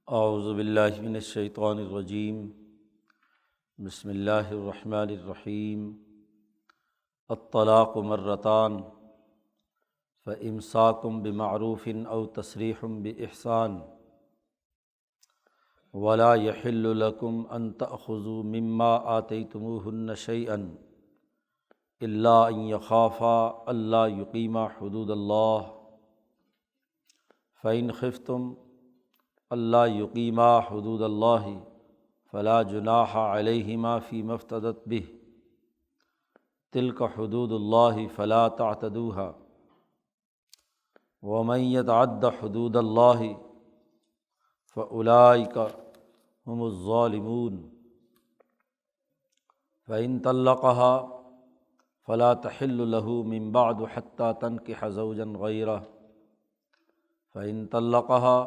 اعوذ باللہ من الشیطان الرجیم، بسم اللہ الرحمن الرحیم۔ الطلاق مرتان فامساک بمعروف او تسریح باحسان ولا یحل لکم ان تأخذوا مما آتیتموہن شیئا الا ان یخافا الا یقیما حدود اللہ فإن خفتم اللہ یقیما حدود اللہ فلا جناح علیہما فیما افتدت بہ تلک حدود اللہ فلا تعتدوها ومن یتعد حدود اللہ فاولئک هم الظالمون فإن طلقها فلا تحل له من بعد حتى تنكح زوجا غیرہ فإن طلقها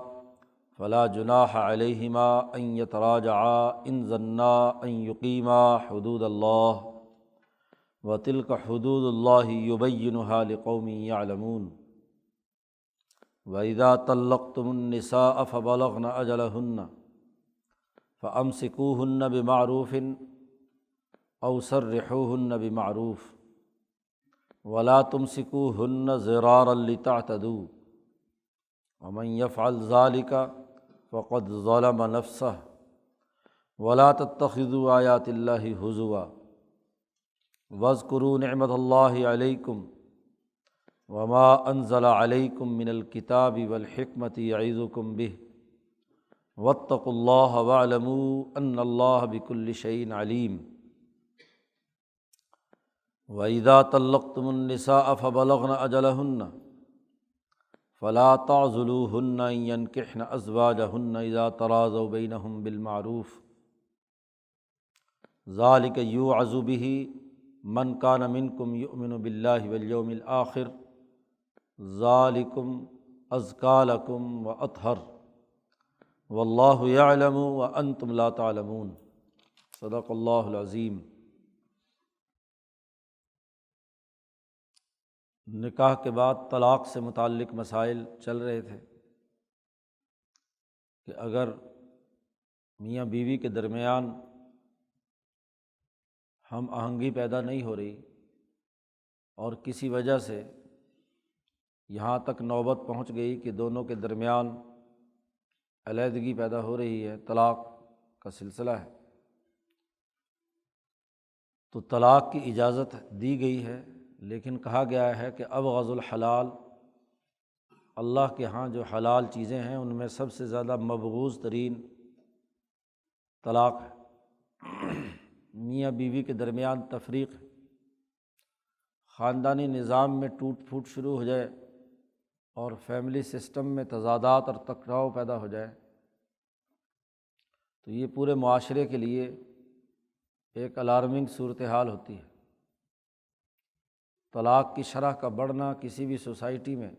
فلا جناح علیہما ان یتراجعا ان ظنا ان یقیما حدود اللہ وتلک حدود اللہ یبینها لقوم یعلمون وإذا طلقتم النساء فبلغن أجلهن فأمسكوهن بمعروف أو سرحوهن بمعروف ولا تمسكوهن ضرارا لتعتدوا ومن يفعل ذلك فقد ظلم نفسه ولا تتخذوا آیات اللہ ہزوا واذکروا نعمت اللہ علیکم وما انزل علیکم من الکتاب والحکمۃ یعظکم بہ واتقوا اللہ واعلموا ان اللہ بکل شیء علیم وإذا طلقتم النساء فبلغن أجلهن فلا تعضلوهن ان ينكحن ازواجهن اذا تراضوا بينهم بالمعروف ذلك يوعظ به من كان منكم يؤمن بالله واليوم الآخر ذلكم أزكى لكم وأطهر والله يعلم وأنتم لا تعلمون صدق اللہ العظیم۔ نکاح کے بعد طلاق سے متعلق مسائل چل رہے تھے کہ اگر میاں بیوی کے درمیان ہم آہنگی پیدا نہیں ہو رہی اور کسی وجہ سے یہاں تک نوبت پہنچ گئی کہ دونوں کے درمیان علیحدگی پیدا ہو رہی ہے، طلاق کا سلسلہ ہے، تو طلاق کی اجازت دی گئی ہے، لیکن کہا گیا ہے کہ ابغض الحلال، اللہ کے ہاں جو حلال چیزیں ہیں ان میں سب سے زیادہ مبغوض ترین طلاق ہے۔ میاں بیوی کے درمیان تفریق، خاندانی نظام میں ٹوٹ پھوٹ شروع ہو جائے اور فیملی سسٹم میں تضادات اور ٹکراؤ پیدا ہو جائے تو یہ پورے معاشرے کے لیے ایک الارمنگ صورتحال ہوتی ہے۔ طلاق کی شرح کا بڑھنا کسی بھی سوسائٹی میں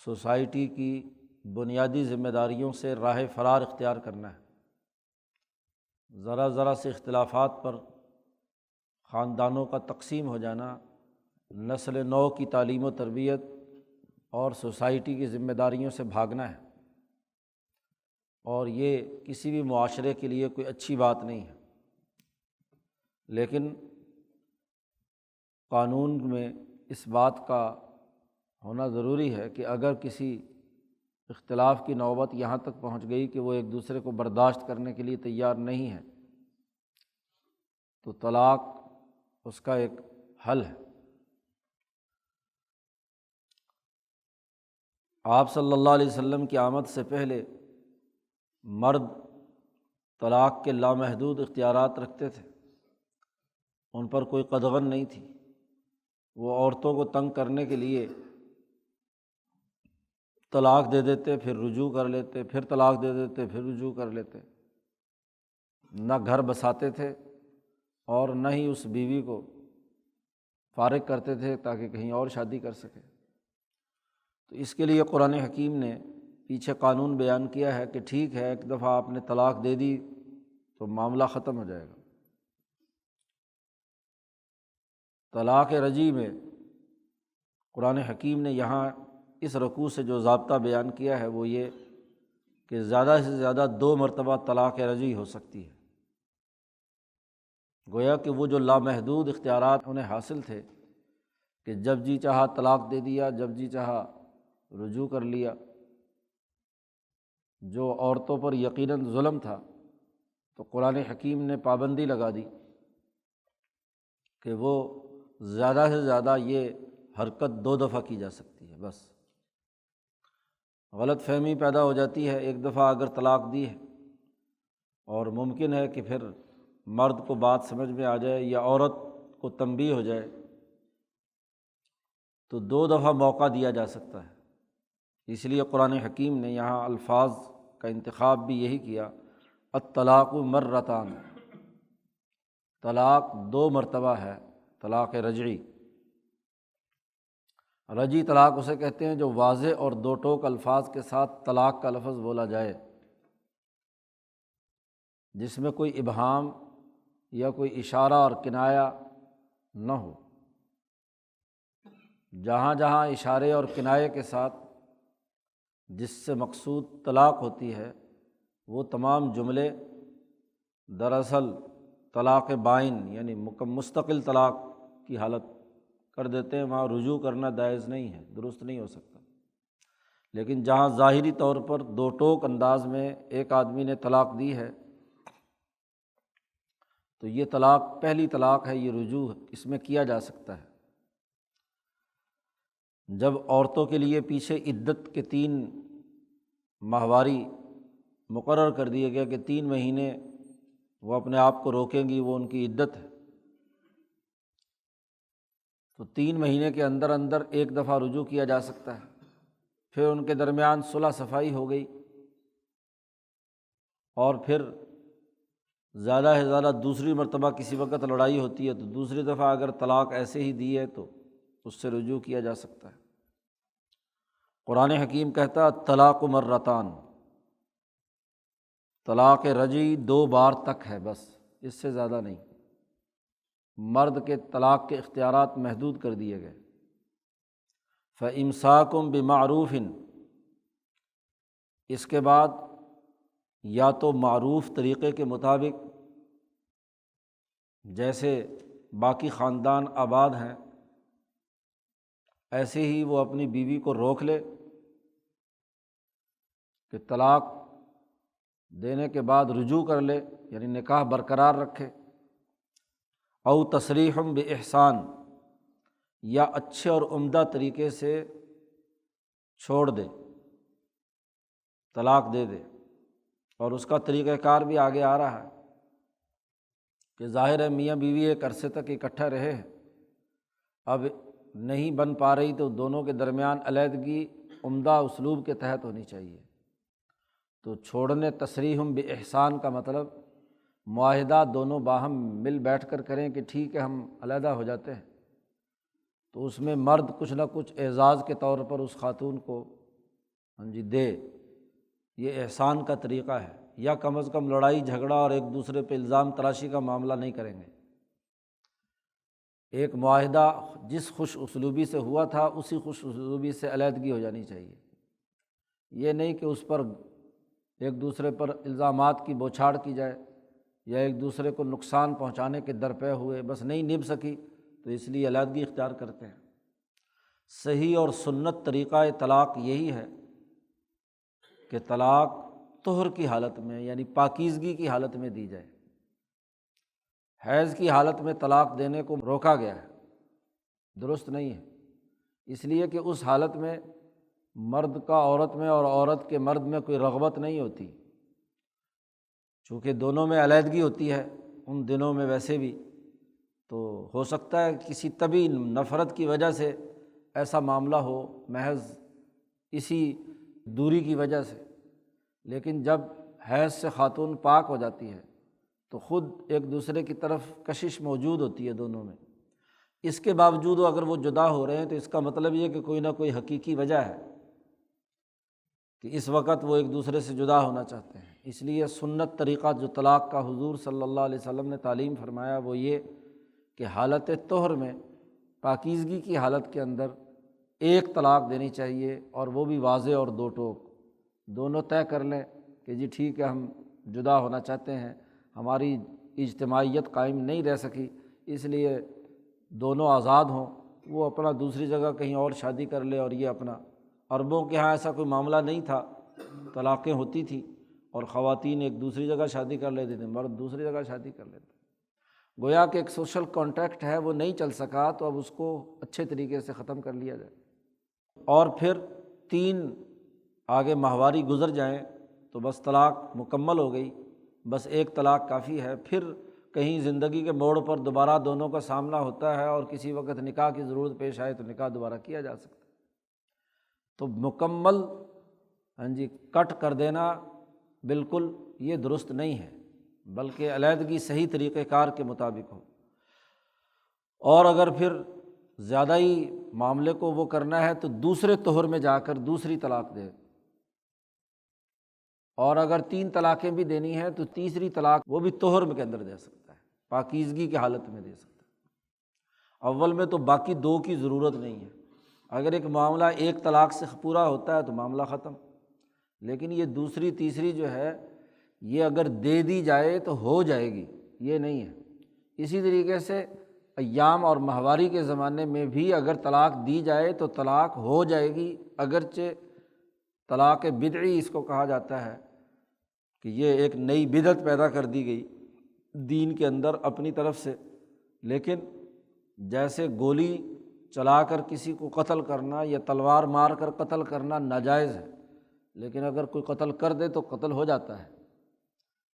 سوسائٹی کی بنیادی ذمہ داریوں سے راہ فرار اختیار کرنا ہے۔ ذرا ذرا سے اختلافات پر خاندانوں کا تقسیم ہو جانا، نسل نو کی تعلیم و تربیت اور سوسائٹی کی ذمہ داریوں سے بھاگنا ہے، اور یہ کسی بھی معاشرے کے لیے کوئی اچھی بات نہیں ہے۔ لیکن قانون میں اس بات کا ہونا ضروری ہے کہ اگر کسی اختلاف کی نوبت یہاں تک پہنچ گئی کہ وہ ایک دوسرے کو برداشت کرنے کے لیے تیار نہیں ہے تو طلاق اس کا ایک حل ہے۔ آپ صلی اللہ علیہ وسلم کی آمد سے پہلے مرد طلاق کے لامحدود اختیارات رکھتے تھے، ان پر کوئی قدغن نہیں تھی۔ وہ عورتوں کو تنگ کرنے کے لیے طلاق دے دیتے، پھر رجوع کر لیتے، پھر طلاق دے دیتے، پھر رجوع کر لیتے، نہ گھر بساتے تھے اور نہ ہی اس بیوی کو فارغ کرتے تھے تاکہ کہیں اور شادی کر سکے۔ تو اس کے لیے قرآن حکیم نے پیچھے قانون بیان کیا ہے کہ ٹھیک ہے، ایک دفعہ آپ نے طلاق دے دی تو معاملہ ختم ہو جائے گا۔ طلاق رجعی میں قرآن حکیم نے یہاں اس رکوع سے جو ضابطہ بیان کیا ہے وہ یہ کہ زیادہ سے زیادہ 2 مرتبہ طلاق رجعی ہو سکتی ہے۔ گویا کہ وہ جو لامحدود اختیارات انہیں حاصل تھے کہ جب جی چاہا طلاق دے دیا، جب جی چاہا رجوع کر لیا، جو عورتوں پر یقیناً ظلم تھا، تو قرآن حکیم نے پابندی لگا دی کہ وہ زیادہ سے زیادہ یہ حرکت 2 دفعہ کی جا سکتی ہے۔ بس غلط فہمی پیدا ہو جاتی ہے، ایک دفعہ اگر طلاق دی ہے اور ممکن ہے کہ پھر مرد کو بات سمجھ میں آ جائے یا عورت کو تنبیہ ہو جائے تو 2 دفعہ موقع دیا جا سکتا ہے۔ اس لیے قرآن حکیم نے یہاں الفاظ کا انتخاب بھی یہی کیا، الطلاق مرتان، طلاق 2 مرتبہ ہے، طلاق رجعی۔ رجعی طلاق اسے کہتے ہیں جو واضح اور 2 ٹوک الفاظ کے ساتھ طلاق کا لفظ بولا جائے، جس میں کوئی ابہام یا کوئی اشارہ اور کنایہ نہ ہو۔ جہاں جہاں اشارے اور کنایے کے ساتھ جس سے مقصود طلاق ہوتی ہے، وہ تمام جملے دراصل طلاق بائن یعنی مستقل طلاق کی حالت کر دیتے ہیں، وہاں رجوع کرنا جائز نہیں ہے، درست نہیں ہو سکتا۔ لیکن جہاں ظاہری طور پر 2 ٹوک انداز میں ایک آدمی نے طلاق دی ہے تو یہ طلاق پہلی طلاق ہے، یہ رجوع اس میں کیا جا سکتا ہے۔ جب عورتوں کے لیے پیچھے عدت کے 3 ماہواری مقرر کر دیے گیا کہ 3 مہینے وہ اپنے آپ کو روکیں گی، وہ ان کی عدت ہے، تو 3 مہینے کے اندر اندر ایک دفعہ رجوع کیا جا سکتا ہے۔ پھر ان کے درمیان صلح صفائی ہو گئی اور پھر زیادہ سے زیادہ دوسری مرتبہ کسی وقت لڑائی ہوتی ہے تو دوسری دفعہ اگر طلاق ایسے ہی دی ہے تو اس سے رجوع کیا جا سکتا ہے۔ قرآن حکیم کہتا ہے طلاق مرتان، طلاق رجعی 2 بار تک ہے، بس اس سے زیادہ نہیں۔ مرد کے طلاق کے اختیارات محدود کر دیے گئے۔ فَإِمْسَاكٌ بِمَعْرُوفٍ، اس کے بعد یا تو معروف طریقے کے مطابق، جیسے باقی خاندان آباد ہیں ایسے ہی وہ اپنی بیوی کو روک لے کہ طلاق دینے کے بعد رجوع کر لے، یعنی نکاح برقرار رکھے، او تصریح بإحسان، یا اچھے اور عمدہ طریقے سے چھوڑ دے، طلاق دے دے۔ اور اس کا طریقہ کار بھی آگے آ رہا ہے کہ ظاہر ہے میاں بیوی ایک عرصے تک اکٹھے رہے ہیں، اب نہیں بن پا رہی تو دونوں کے درمیان علیحدگی عمدہ اسلوب کے تحت ہونی چاہیے۔ تو چھوڑنے تصریح بإحسان کا مطلب معاہدہ دونوں باہم مل بیٹھ کر کریں کہ ٹھیک ہے ہم علیحدہ ہو جاتے ہیں، تو اس میں مرد کچھ نہ کچھ اعزاز کے طور پر اس خاتون کو دے، یہ احسان کا طریقہ ہے۔ یا کم از کم لڑائی جھگڑا اور ایک دوسرے پہ الزام تراشی کا معاملہ نہیں کریں گے۔ ایک معاہدہ جس خوش اسلوبی سے ہوا تھا اسی خوش اسلوبی سے علیحدگی ہو جانی چاہیے، یہ نہیں کہ اس پر ایک دوسرے پر الزامات کی بوچھاڑ کی جائے یا ایک دوسرے کو نقصان پہنچانے کے درپے ہوئے، بس نہیں نبھ سکی تو اس لیے علیحدگی اختیار کرتے ہیں۔ صحیح اور سنت طریقہ طلاق یہی ہے کہ طلاق طہر کی حالت میں یعنی پاکیزگی کی حالت میں دی جائے۔ حیض کی حالت میں طلاق دینے کو روکا گیا ہے، درست نہیں ہے، اس لیے کہ اس حالت میں مرد کا عورت میں اور عورت کے مرد میں کوئی رغبت نہیں ہوتی، چونکہ دونوں میں علیحدگی ہوتی ہے ان دنوں میں ویسے بھی، تو ہو سکتا ہے کسی طبی نفرت کی وجہ سے ایسا معاملہ ہو، محض اسی دوری کی وجہ سے۔ لیکن جب حیض سے خاتون پاک ہو جاتی ہے تو خود ایک دوسرے کی طرف کشش موجود ہوتی ہے دونوں میں، اس کے باوجود اگر وہ جدا ہو رہے ہیں تو اس کا مطلب یہ کہ کوئی نہ کوئی حقیقی وجہ ہے کہ اس وقت وہ ایک دوسرے سے جدا ہونا چاہتے ہیں۔ اس لیے سنت طریقہ جو طلاق کا حضور صلی اللہ علیہ وسلم نے تعلیم فرمایا وہ یہ کہ حالت طہر میں پاکیزگی کی حالت کے اندر ایک طلاق دینی چاہیے، اور وہ بھی واضح اور 2 ٹوک، دونوں طے کر لیں کہ جی ٹھیک ہے ہم جدا ہونا چاہتے ہیں، ہماری اجتماعیت قائم نہیں رہ سکی، اس لیے دونوں آزاد ہوں، وہ اپنا دوسری جگہ کہیں اور شادی کر لے اور یہ اپنا۔ عربوں کے ہاں ایسا کوئی معاملہ نہیں تھا، طلاقیں ہوتی تھیں اور خواتین ایک دوسری جگہ شادی کر لیتے تھے، مرد دوسری جگہ شادی کر لیتے۔ گویا کہ ایک سوشل کانٹیکٹ ہے وہ نہیں چل سکا، تو اب اس کو اچھے طریقے سے ختم کر لیا جائے، اور پھر 3 آگے ماہواری گزر جائیں تو بس طلاق مکمل ہو گئی، بس ایک طلاق کافی ہے۔ پھر کہیں زندگی کے موڑ پر دوبارہ دونوں کا سامنا ہوتا ہے اور کسی وقت نکاح کی ضرورت پیش آئے تو نکاح دوبارہ کیا جا سکتا ہے۔ تو مکمل کٹ کر دینا بالکل یہ درست نہیں ہے، بلکہ علیحدگی صحیح طریقۂ کار کے مطابق ہو۔ اور اگر پھر زیادہ ہی معاملے کو وہ کرنا ہے تو دوسرے طہر میں جا کر دوسری طلاق دے، اور اگر 3 طلاقیں بھی دینی ہیں تو تیسری طلاق وہ بھی طہر کے اندر دے سکتا ہے، پاکیزگی کی حالت میں دے سکتا ہے۔ اول میں تو باقی 2 کی ضرورت نہیں ہے، اگر ایک معاملہ ایک طلاق سے پورا ہوتا ہے تو معاملہ ختم، لیکن یہ دوسری تیسری جو ہے یہ اگر دے دی جائے تو ہو جائے گی، یہ نہیں ہے۔ اسی طریقے سے ایام اور ماہواری کے زمانے میں بھی اگر طلاق دی جائے تو طلاق ہو جائے گی، اگرچہ طلاق بدعی اس کو کہا جاتا ہے کہ یہ ایک نئی بدعت پیدا کر دی گئی دین کے اندر اپنی طرف سے، لیکن جیسے گولی چلا کر کسی کو قتل کرنا یا تلوار مار کر قتل کرنا ناجائز ہے، لیکن اگر کوئی قتل کر دے تو قتل ہو جاتا ہے۔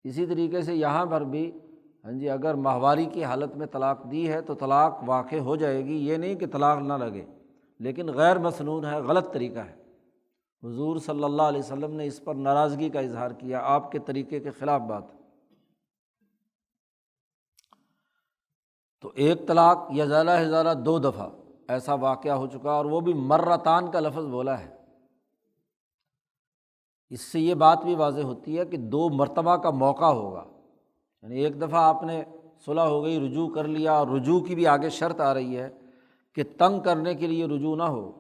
اسی طریقے سے یہاں پر بھی اگر ماہواری کی حالت میں طلاق دی ہے تو طلاق واقع ہو جائے گی، یہ نہیں کہ طلاق نہ لگے، لیکن غیر مسنون ہے، غلط طریقہ ہے۔ حضور صلی اللہ علیہ وسلم نے اس پر ناراضگی کا اظہار کیا، آپ کے طریقے کے خلاف بات۔ تو ایک طلاق یا زیادہ سے زیادہ 2 دفعہ ایسا واقعہ ہو چکا، اور وہ بھی مرتان کا لفظ بولا ہے۔ اس سے یہ بات بھی واضح ہوتی ہے کہ 2 مرتبہ کا موقع ہوگا، یعنی ایک دفعہ آپ نے صلح ہو گئی، رجوع کر لیا، اور رجوع کی بھی آگے شرط آ رہی ہے کہ تنگ کرنے کے لیے رجوع نہ ہو،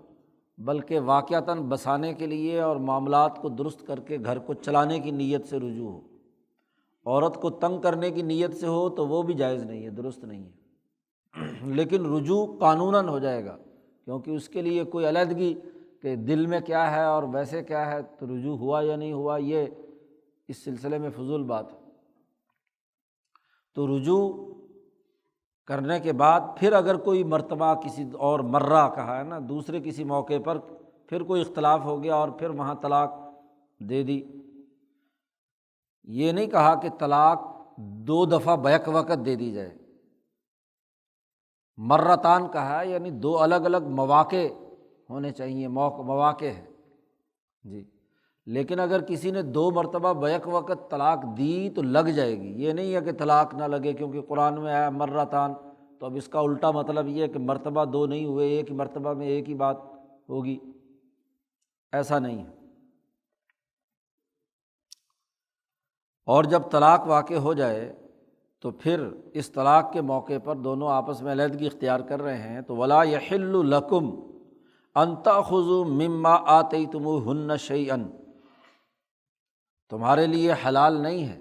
بلکہ واقعتاً بسانے کے لیے اور معاملات کو درست کر کے گھر کو چلانے کی نیت سے رجوع ہو۔ عورت کو تنگ کرنے کی نیت سے ہو تو وہ بھی جائز نہیں ہے، درست نہیں ہے، لیکن رجوع قانوناً ہو جائے گا، کیونکہ اس کے لیے کوئی علیحدگی کہ دل میں کیا ہے اور ویسے کیا ہے، تو رجوع ہوا یا نہیں ہوا یہ اس سلسلے میں فضول بات ہے۔ تو رجوع کرنے کے بعد پھر اگر کوئی مرتبہ کسی اور مرہ کہا ہے نا، دوسرے کسی موقع پر پھر کوئی اختلاف ہو گیا اور پھر وہاں طلاق دے دی، یہ نہیں کہا کہ طلاق 2 دفعہ بیک وقت دے دی جائے، مرتان کہا ہے، یعنی 2 الگ الگ مواقع ہونے چاہیے، مواقع ہے جی۔ لیکن اگر کسی نے 2 مرتبہ بیک وقت طلاق دی تو لگ جائے گی، یہ نہیں ہے کہ طلاق نہ لگے، کیونکہ قرآن میں آیا مرتان، تو اب اس کا الٹا مطلب یہ ہے کہ مرتبہ 2 نہیں ہوئے، ایک ہی مرتبہ میں ایک ہی بات ہوگی، ایسا نہیں ہے۔ اور جب طلاق واقع ہو جائے تو پھر اس طلاق کے موقع پر دونوں آپس میں علیحدگی اختیار کر رہے ہیں، تو ولا یحل لکم ان تاخذوا مما آتیتموہن شیئا، تمہارے لیے حلال نہیں ہے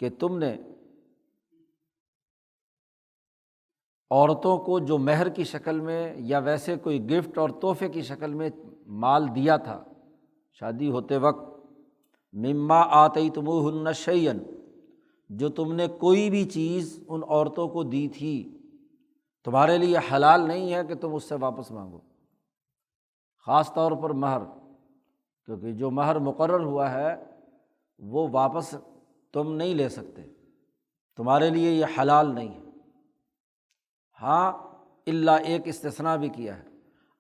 کہ تم نے عورتوں کو جو مہر کی شکل میں یا ویسے کوئی گفٹ اور تحفے کی شکل میں مال دیا تھا شادی ہوتے وقت، مما آتیتموہن شیئا، جو تم نے کوئی بھی چیز ان عورتوں کو دی تھی، تمہارے لیے حلال نہیں ہے کہ تم اس سے واپس مانگو، خاص طور پر مہر، کیونکہ جو مہر مقرر ہوا ہے وہ واپس تم نہیں لے سکتے، تمہارے لیے یہ حلال نہیں ہے۔ ہاں الا ایک استثناء بھی کیا ہے،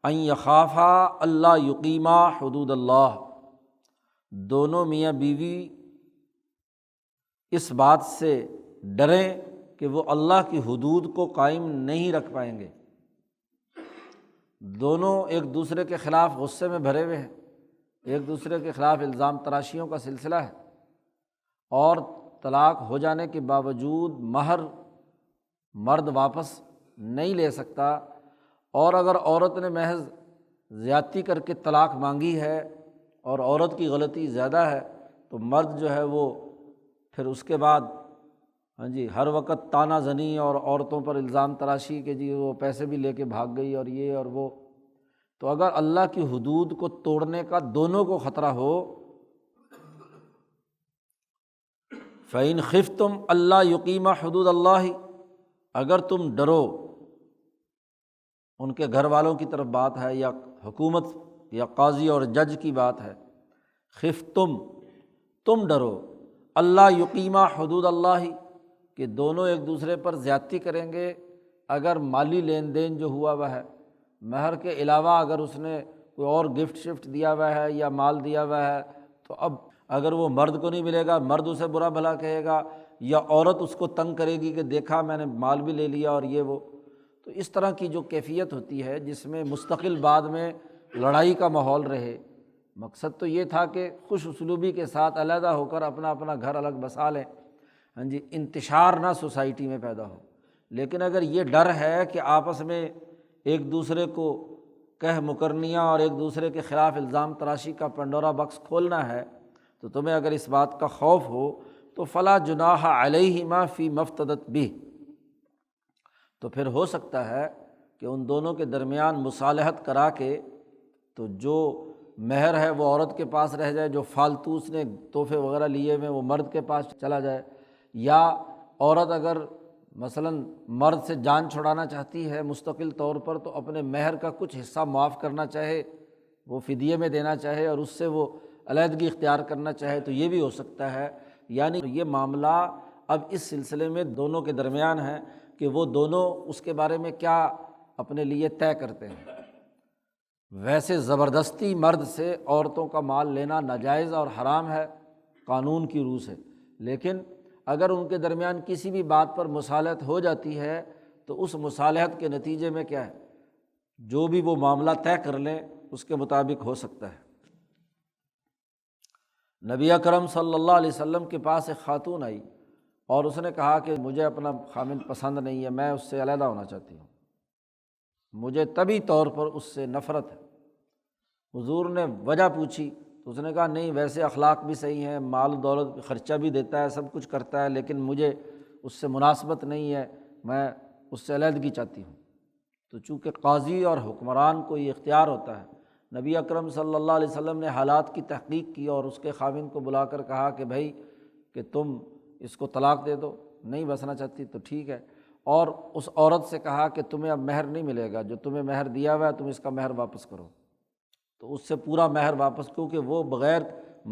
ان یخافا اللہ یقیما حدود اللہ، دونوں میاں بیوی اس بات سے ڈریں کہ وہ اللہ کی حدود کو قائم نہیں رکھ پائیں گے۔ دونوں ایک دوسرے کے خلاف غصے میں بھرے ہوئے ہیں، ایک دوسرے کے خلاف الزام تراشیوں کا سلسلہ ہے، اور طلاق ہو جانے کے باوجود مہر مرد واپس نہیں لے سکتا، اور اگر عورت نے محض زیادتی کر کے طلاق مانگی ہے اور عورت کی غلطی زیادہ ہے تو مرد جو ہے وہ پھر اس کے بعد ہاں جی ہر وقت طعنہ زنی اور عورتوں پر الزام تراشی کہ جی وہ پیسے بھی لے کے بھاگ گئی اور یہ اور وہ۔ تو اگر اللہ کی حدود کو توڑنے کا دونوں کو خطرہ ہو، فَإِنْ خِفْتُمْ أَلَّا يُقِيمَ حُدُودَ اللَّهِ، اگر تم ڈرو، ان کے گھر والوں کی طرف بات ہے یا حکومت یا قاضی اور جج کی بات ہے، خفتم تم ڈرو، اللہ یقیمہ حدود اللہ کہ دونوں ایک دوسرے پر زیادتی کریں گے، اگر مالی لین دین جو ہوا ہوا ہے، مہر کے علاوہ اگر اس نے کوئی اور گفٹ شفٹ دیا ہوا ہے یا مال دیا ہوا ہے، تو اب اگر وہ مرد کو نہیں ملے گا، مرد اسے برا بھلا کہے گا، یا عورت اس کو تنگ کرے گی کہ دیکھا میں نے مال بھی لے لیا اور یہ وہ۔ تو اس طرح کی جو کیفیت ہوتی ہے جس میں مستقل بعد میں لڑائی کا ماحول رہے، مقصد تو یہ تھا کہ خوش اسلوبی کے ساتھ علیحدہ ہو کر اپنا اپنا گھر الگ بسا لیں، ہاں جی، انتشار نہ سوسائٹی میں پیدا ہو۔ لیکن اگر یہ ڈر ہے کہ آپس میں ایک دوسرے کو کہہ مکرنیاں اور ایک دوسرے کے خلاف الزام تراشی کا پنڈورا باکس کھولنا ہے، تو تمہیں اگر اس بات کا خوف ہو تو فلا جناح علیہما فی مفتدت بہ، تو پھر ہو سکتا ہے کہ ان دونوں کے درمیان مصالحت کرا کے تو جو مہر ہے وہ عورت کے پاس رہ جائے، جو فالتو اس نے تحفے وغیرہ لیے ہوئے وہ مرد کے پاس چلا جائے، یا عورت اگر مثلاً مرد سے جان چھڑانا چاہتی ہے مستقل طور پر تو اپنے مہر کا کچھ حصہ معاف کرنا چاہے، وہ فدیے میں دینا چاہے اور اس سے وہ علیحدگی اختیار کرنا چاہے، تو یہ بھی ہو سکتا ہے۔ یعنی یہ معاملہ اب اس سلسلے میں دونوں کے درمیان ہے کہ وہ دونوں اس کے بارے میں کیا اپنے لیے طے کرتے ہیں۔ ویسے زبردستی مرد سے عورتوں کا مال لینا ناجائز اور حرام ہے قانون کی روح سے، لیکن اگر ان کے درمیان کسی بھی بات پر مصالحت ہو جاتی ہے تو اس مصالحت کے نتیجے میں کیا ہے، جو بھی وہ معاملہ طے کر لیں اس کے مطابق ہو سکتا ہے۔ نبی اکرم صلی اللہ علیہ وسلم کے پاس ایک خاتون آئی اور اس نے کہا کہ مجھے اپنا خامند پسند نہیں ہے، میں اس سے علیحدہ ہونا چاہتی ہوں، مجھے طبی طور پر اس سے نفرت ہے۔ حضور نے وجہ پوچھی تو اس نے کہا نہیں، ویسے اخلاق بھی صحیح ہیں، مال دولت خرچہ بھی دیتا ہے، سب کچھ کرتا ہے، لیکن مجھے اس سے مناسبت نہیں ہے، میں اس سے علیحدگی چاہتی ہوں۔ تو چونکہ قاضی اور حکمران کو یہ اختیار ہوتا ہے، نبی اکرم صلی اللہ علیہ وسلم نے حالات کی تحقیق کی اور اس کے خاوند کو بلا کر کہا کہ بھائی کہ تم اس کو طلاق دے دو، نہیں بسنا چاہتی تو ٹھیک ہے، اور اس عورت سے کہا کہ تمہیں اب مہر نہیں ملے گا، جو تمہیں مہر دیا ہوا ہے تم اس کا مہر واپس کرو۔ تو اس سے پورا مہر واپس، کیونکہ وہ بغیر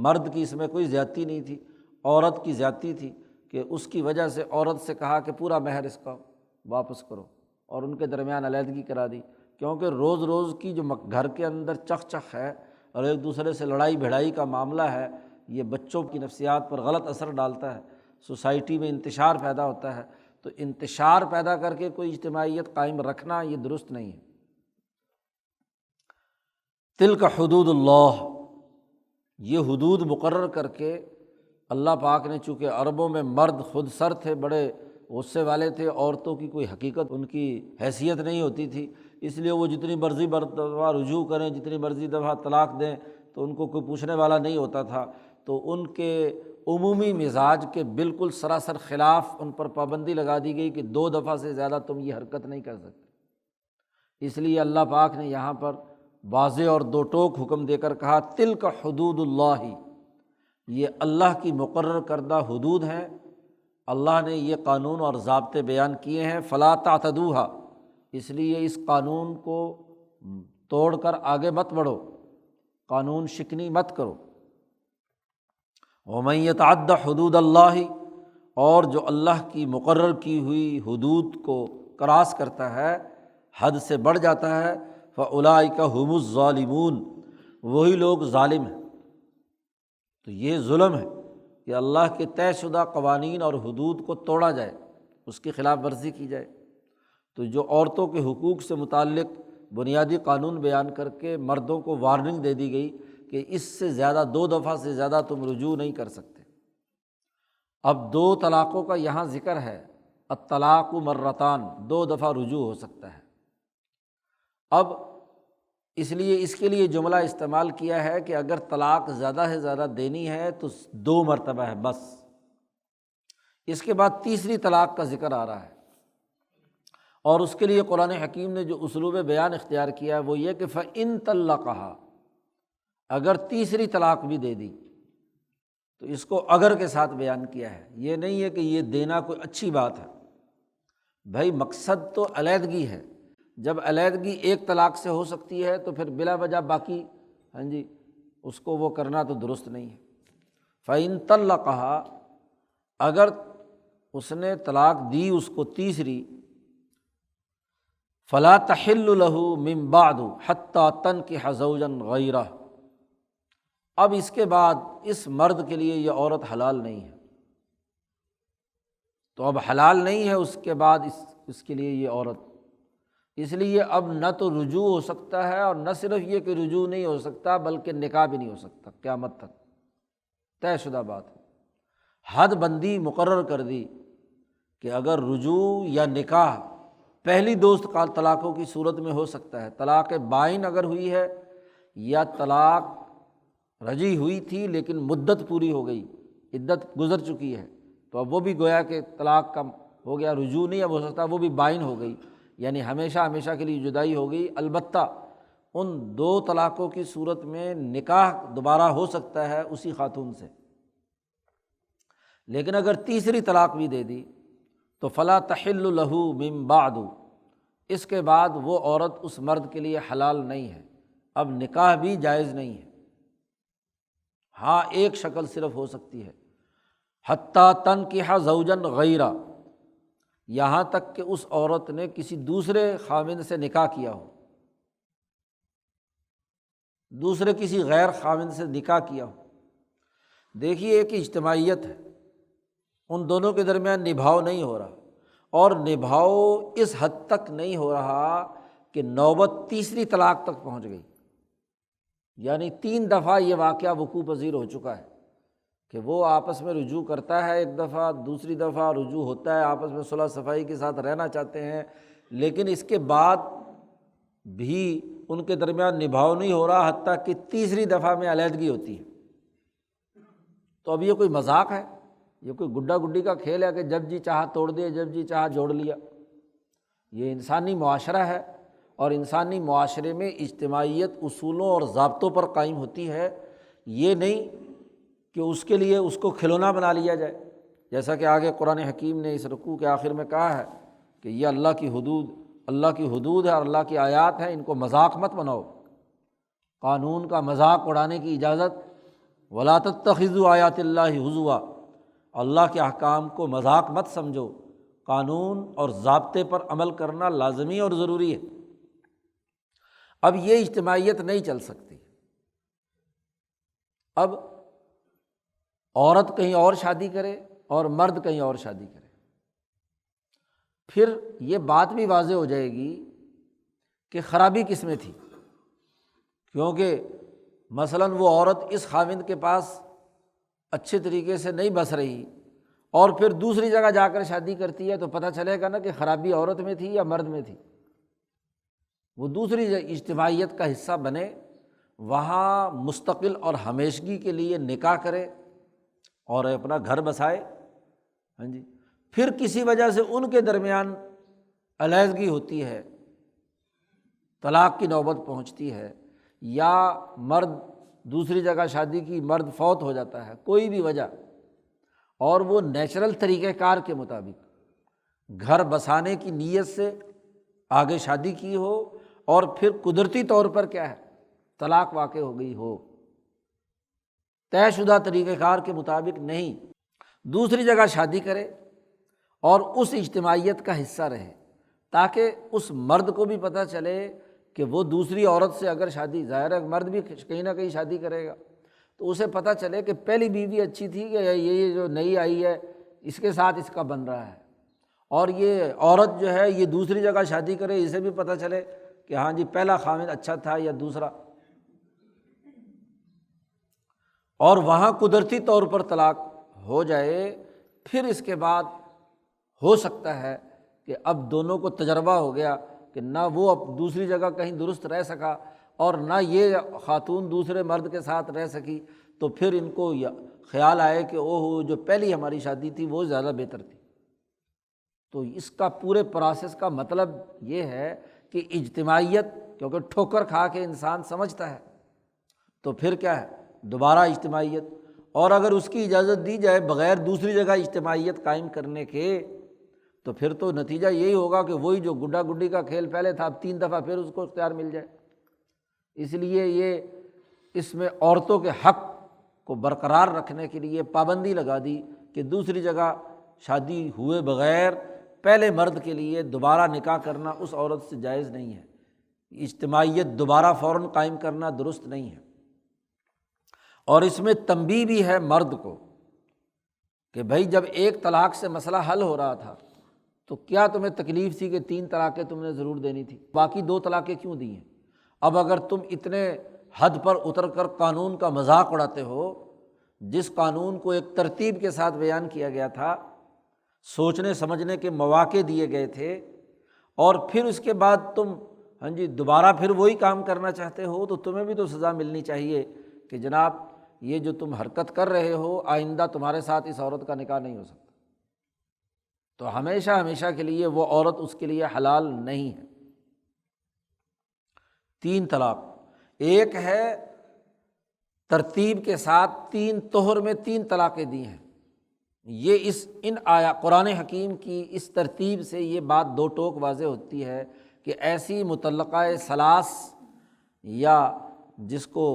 مرد کی اس میں کوئی زیادتی نہیں تھی، عورت کی زیادتی تھی کہ اس کی وجہ سے عورت سے کہا کہ پورا مہر اس کا واپس کرو، اور ان کے درمیان علیحدگی کرا دی۔ کیونکہ روز روز کی جو گھر کے اندر چخ چخ ہے اور ایک دوسرے سے لڑائی بھڑائی کا معاملہ ہے، یہ بچوں کی نفسیات پر غلط اثر ڈالتا ہے، سوسائٹی میں انتشار پیدا ہوتا ہے، تو انتشار پیدا کر کے کوئی اجتماعیت قائم رکھنا یہ درست نہیں ہے۔ تلک حدود اللہ، یہ حدود مقرر کر کے اللہ پاک نے، چونکہ عربوں میں مرد خود سر تھے، بڑے غصے والے تھے، عورتوں کی کوئی حقیقت ان کی حیثیت نہیں ہوتی تھی، اس لیے وہ جتنی مرضی دفعہ رجوع کریں، جتنی مرضی دفعہ طلاق دیں تو ان کو کوئی پوچھنے والا نہیں ہوتا تھا۔ تو ان کے عمومی مزاج کے بالکل سراسر خلاف ان پر پابندی لگا دی گئی کہ 2 دفعہ سے زیادہ تم یہ حرکت نہیں کر سکتے۔ اس لیے اللہ پاک نے یہاں پر واضح اور 2 ٹوک حکم دے کر کہا تلک حدود اللہ، یہ اللہ کی مقرر کردہ حدود ہیں، اللہ نے یہ قانون اور ضابطے بیان کیے ہیں، فلا تعتدوها، اس لیے اس قانون کو توڑ کر آگے مت بڑھو، قانون شکنی مت کرو۔ ومن یتعد حدود اللہ، اور جو اللہ کی مقرر کی ہوئی حدود کو کراس کرتا ہے، حد سے بڑھ جاتا ہے، فاولئک هم الظالمون، وہی لوگ ظالم ہیں۔ تو یہ ظلم ہے کہ اللہ کے طے شدہ قوانین اور حدود کو توڑا جائے، اس کی خلاف ورزی کی جائے۔ تو جو عورتوں کے حقوق سے متعلق بنیادی قانون بیان کر کے مردوں کو وارننگ دے دی گئی کہ اس سے زیادہ 2 دفعہ سے زیادہ تم رجوع نہیں کر سکتے۔ اب 2 طلاقوں کا یہاں ذکر ہے، الطلاق مرتان، 2 دفعہ رجوع ہو سکتا ہے۔ اب اس لیے اس کے لیے جملہ استعمال کیا ہے کہ اگر طلاق زیادہ سے زیادہ دینی ہے تو 2 مرتبہ ہے بس، اس کے بعد تیسری طلاق کا ذکر آ رہا ہے۔ اور اس کے لیے قرآن حکیم نے جو اسلوب بیان اختیار کیا ہے وہ یہ کہ فَإِن طَلَّقَهَا، اگر تیسری طلاق بھی دے دی، تو اس کو اگر کے ساتھ بیان کیا ہے۔ یہ نہیں ہے کہ یہ دینا کوئی اچھی بات ہے، بھائی مقصد تو علیحدگی ہے، جب علیحدگی ایک طلاق سے ہو سکتی ہے تو پھر بلا وجہ باقی اس کو وہ کرنا تو درست نہیں ہے۔ فَإِن طَلَّقَهَا، اگر اس نے طلاق دی اس کو تیسری، فَلَا تَحِلُّ لَهُ مِن بَعْدُ حَتَّى تَنكِحَ زَوْجًا غَيْرَهُ، اب اس کے بعد اس مرد کے لیے یہ عورت حلال نہیں ہے، تو اب حلال نہیں ہے اس کے بعد اس کے لیے یہ عورت، اس لیے اب نہ تو رجوع ہو سکتا ہے، اور نہ صرف یہ کہ رجوع نہیں ہو سکتا بلکہ نکاح بھی نہیں ہو سکتا قیامت تک، طے شدہ بات ہے۔ حد بندی مقرر کر دی کہ اگر رجوع یا نکاح پہلی 2 طلاقوں کی صورت میں ہو سکتا ہے، طلاق بائن اگر ہوئی ہے یا طلاق رجعی ہوئی تھی لیکن مدت پوری ہو گئی، عدت گزر چکی ہے، تو اب وہ بھی گویا کہ طلاق کا ہو گیا، رجوع نہیں اب ہو سکتا، وہ بھی بائن ہو گئی، یعنی ہمیشہ ہمیشہ کے لیے جدائی ہو گئی۔ البتہ ان 2 طلاقوں کی صورت میں نکاح دوبارہ ہو سکتا ہے اسی خاتون سے، لیکن اگر تیسری طلاق بھی دے دی تو فلا تحل لہ من بعد، اس کے بعد وہ عورت اس مرد کے لیے حلال نہیں ہے، اب نکاح بھی جائز نہیں ہے۔ ہاں ایک شکل صرف ہو سکتی ہے، حتیٰ تنکح زوجا غیرہ، یہاں تک کہ اس عورت نے کسی دوسرے خاوند سے نکاح کیا ہو، دوسرے کسی غیر خاوند سے نکاح کیا ہو۔ دیکھیے ایک اجتماعیت ہے، ان دونوں کے درمیان نبھاؤ نہیں ہو رہا، اور نبھاؤ اس حد تک نہیں ہو رہا کہ نوبت تیسری طلاق تک پہنچ گئی، یعنی 3 دفعہ یہ واقعہ وقوع پذیر ہو چکا ہے کہ وہ آپس میں رجوع کرتا ہے ایک دفعہ، دوسری دفعہ رجوع ہوتا ہے، آپس میں صلح صفائی کے ساتھ رہنا چاہتے ہیں، لیکن اس کے بعد بھی ان کے درمیان نبھاؤ نہیں ہو رہا، حتیٰ کہ تیسری دفعہ میں علیحدگی ہوتی ہے۔ تو اب یہ کوئی مذاق ہے؟ یہ کوئی گڈا گڈی کا کھیل ہے کہ جب جی چاہا توڑ دیا، جب جی چاہا جوڑ لیا؟ یہ انسانی معاشرہ ہے، اور انسانی معاشرے میں اجتماعیت اصولوں اور ضابطوں پر قائم ہوتی ہے، یہ نہیں کہ اس کے لیے اس کو کھلونا بنا لیا جائے، جیسا کہ آگے قرآن حکیم نے اس رکوع کے آخر میں کہا ہے کہ یہ اللہ کی حدود ہے اور اللہ کی آیات ہیں، ان کو مذاق مت بناؤ، قانون کا مذاق اڑانے کی اجازت، وَلَا تَتَّخِذُوا آیاتِ اللہِ ہُزُوًا، اللہ کے احکام کو مذاق مت سمجھو، قانون اور ضابطے پر عمل کرنا لازمی اور ضروری ہے۔ اب یہ اجتماعیت نہیں چل سکتی، اب عورت کہیں اور شادی کرے اور مرد کہیں اور شادی کرے، پھر یہ بات بھی واضح ہو جائے گی کہ خرابی کس میں تھی، کیونکہ مثلاً وہ عورت اس خاوند کے پاس اچھے طریقے سے نہیں بس رہی اور پھر دوسری جگہ جا کر شادی کرتی ہے، تو پتہ چلے گا نا کہ خرابی عورت میں تھی یا مرد میں تھی۔ وہ دوسری اجتماعیت کا حصہ بنے، وہاں مستقل اور ہمیشگی کے لیے نکاح کرے اور اپنا گھر بسائے، پھر کسی وجہ سے ان کے درمیان علیحدگی ہوتی ہے، طلاق کی نوبت پہنچتی ہے، یا مرد دوسری جگہ شادی کی، مرد فوت ہو جاتا ہے، کوئی بھی وجہ، اور وہ نیچرل طریقہ کار کے مطابق گھر بسانے کی نیت سے آگے شادی کی ہو، اور پھر قدرتی طور پر کیا ہے طلاق واقع ہو گئی ہو، طے شدہ طریقہ کار کے مطابق نہیں، دوسری جگہ شادی کرے اور اس اجتماعیت کا حصہ رہے، تاکہ اس مرد کو بھی پتہ چلے کہ وہ دوسری عورت سے اگر شادی، ظاہر ہے مرد بھی کہیں نہ کہیں شادی کرے گا، تو اسے پتہ چلے کہ پہلی بیوی اچھی تھی کہ یہ جو نئی آئی ہے اس کے ساتھ اس کا بن رہا ہے، اور یہ عورت جو ہے یہ دوسری جگہ شادی کرے، اسے بھی پتہ چلے کہ ہاں جی پہلا خاوند اچھا تھا یا دوسرا، اور وہاں قدرتی طور پر طلاق ہو جائے، پھر اس کے بعد ہو سکتا ہے کہ اب دونوں کو تجربہ ہو گیا کہ نہ وہ اب دوسری جگہ کہیں درست رہ سکا، اور نہ یہ خاتون دوسرے مرد کے ساتھ رہ سکی، تو پھر ان کو خیال آئے کہ اوہ جو پہلی ہماری شادی تھی وہ زیادہ بہتر تھی۔ تو اس کا پورے پروسیس کا مطلب یہ ہے کہ اجتماعیت، کیونکہ ٹھوکر کھا کے انسان سمجھتا ہے، تو پھر کیا ہے، دوبارہ اجتماعیت۔ اور اگر اس کی اجازت دی جائے بغیر دوسری جگہ اجتماعیت قائم کرنے کے، تو پھر تو نتیجہ یہی ہوگا کہ وہی جو گڈا گڈی کا کھیل پہلے تھا، اب 3 دفعہ پھر اس کو اختیار مل جائے۔ اس لیے یہ اس میں عورتوں کے حق کو برقرار رکھنے کے لیے پابندی لگا دی کہ دوسری جگہ شادی ہوئے بغیر پہلے مرد کے لیے دوبارہ نکاح کرنا اس عورت سے جائز نہیں ہے، اجتماعیت دوبارہ فوراً قائم کرنا درست نہیں ہے۔ اور اس میں تنبیہ بھی ہے مرد کو کہ بھائی جب ایک طلاق سے مسئلہ حل ہو رہا تھا تو کیا تمہیں تکلیف تھی کہ 3 طلاقیں تم نے ضرور دینی تھی، باقی 2 طلاقیں کیوں دی ہیں؟ اب اگر تم اتنے حد پر اتر کر قانون کا مذاق اڑاتے ہو، جس قانون کو ایک ترتیب کے ساتھ بیان کیا گیا تھا، سوچنے سمجھنے کے مواقع دیے گئے تھے، اور پھر اس کے بعد تم دوبارہ پھر وہی کام کرنا چاہتے ہو، تو تمہیں بھی تو سزا ملنی چاہیے کہ جناب یہ جو تم حرکت کر رہے ہو آئندہ تمہارے ساتھ اس عورت کا نکاح نہیں ہو سکتا۔ تو ہمیشہ ہمیشہ کے لیے وہ عورت اس کے لیے حلال نہیں ہے۔ 3 طلاق، ایک ہے ترتیب کے ساتھ 3 طہر میں 3 طلاقیں دی ہیں، یہ ان قرآن حکیم کی اس ترتیب سے یہ بات 2 ٹوک واضح ہوتی ہے کہ ایسی مطلقہ ثلاث، یا جس کو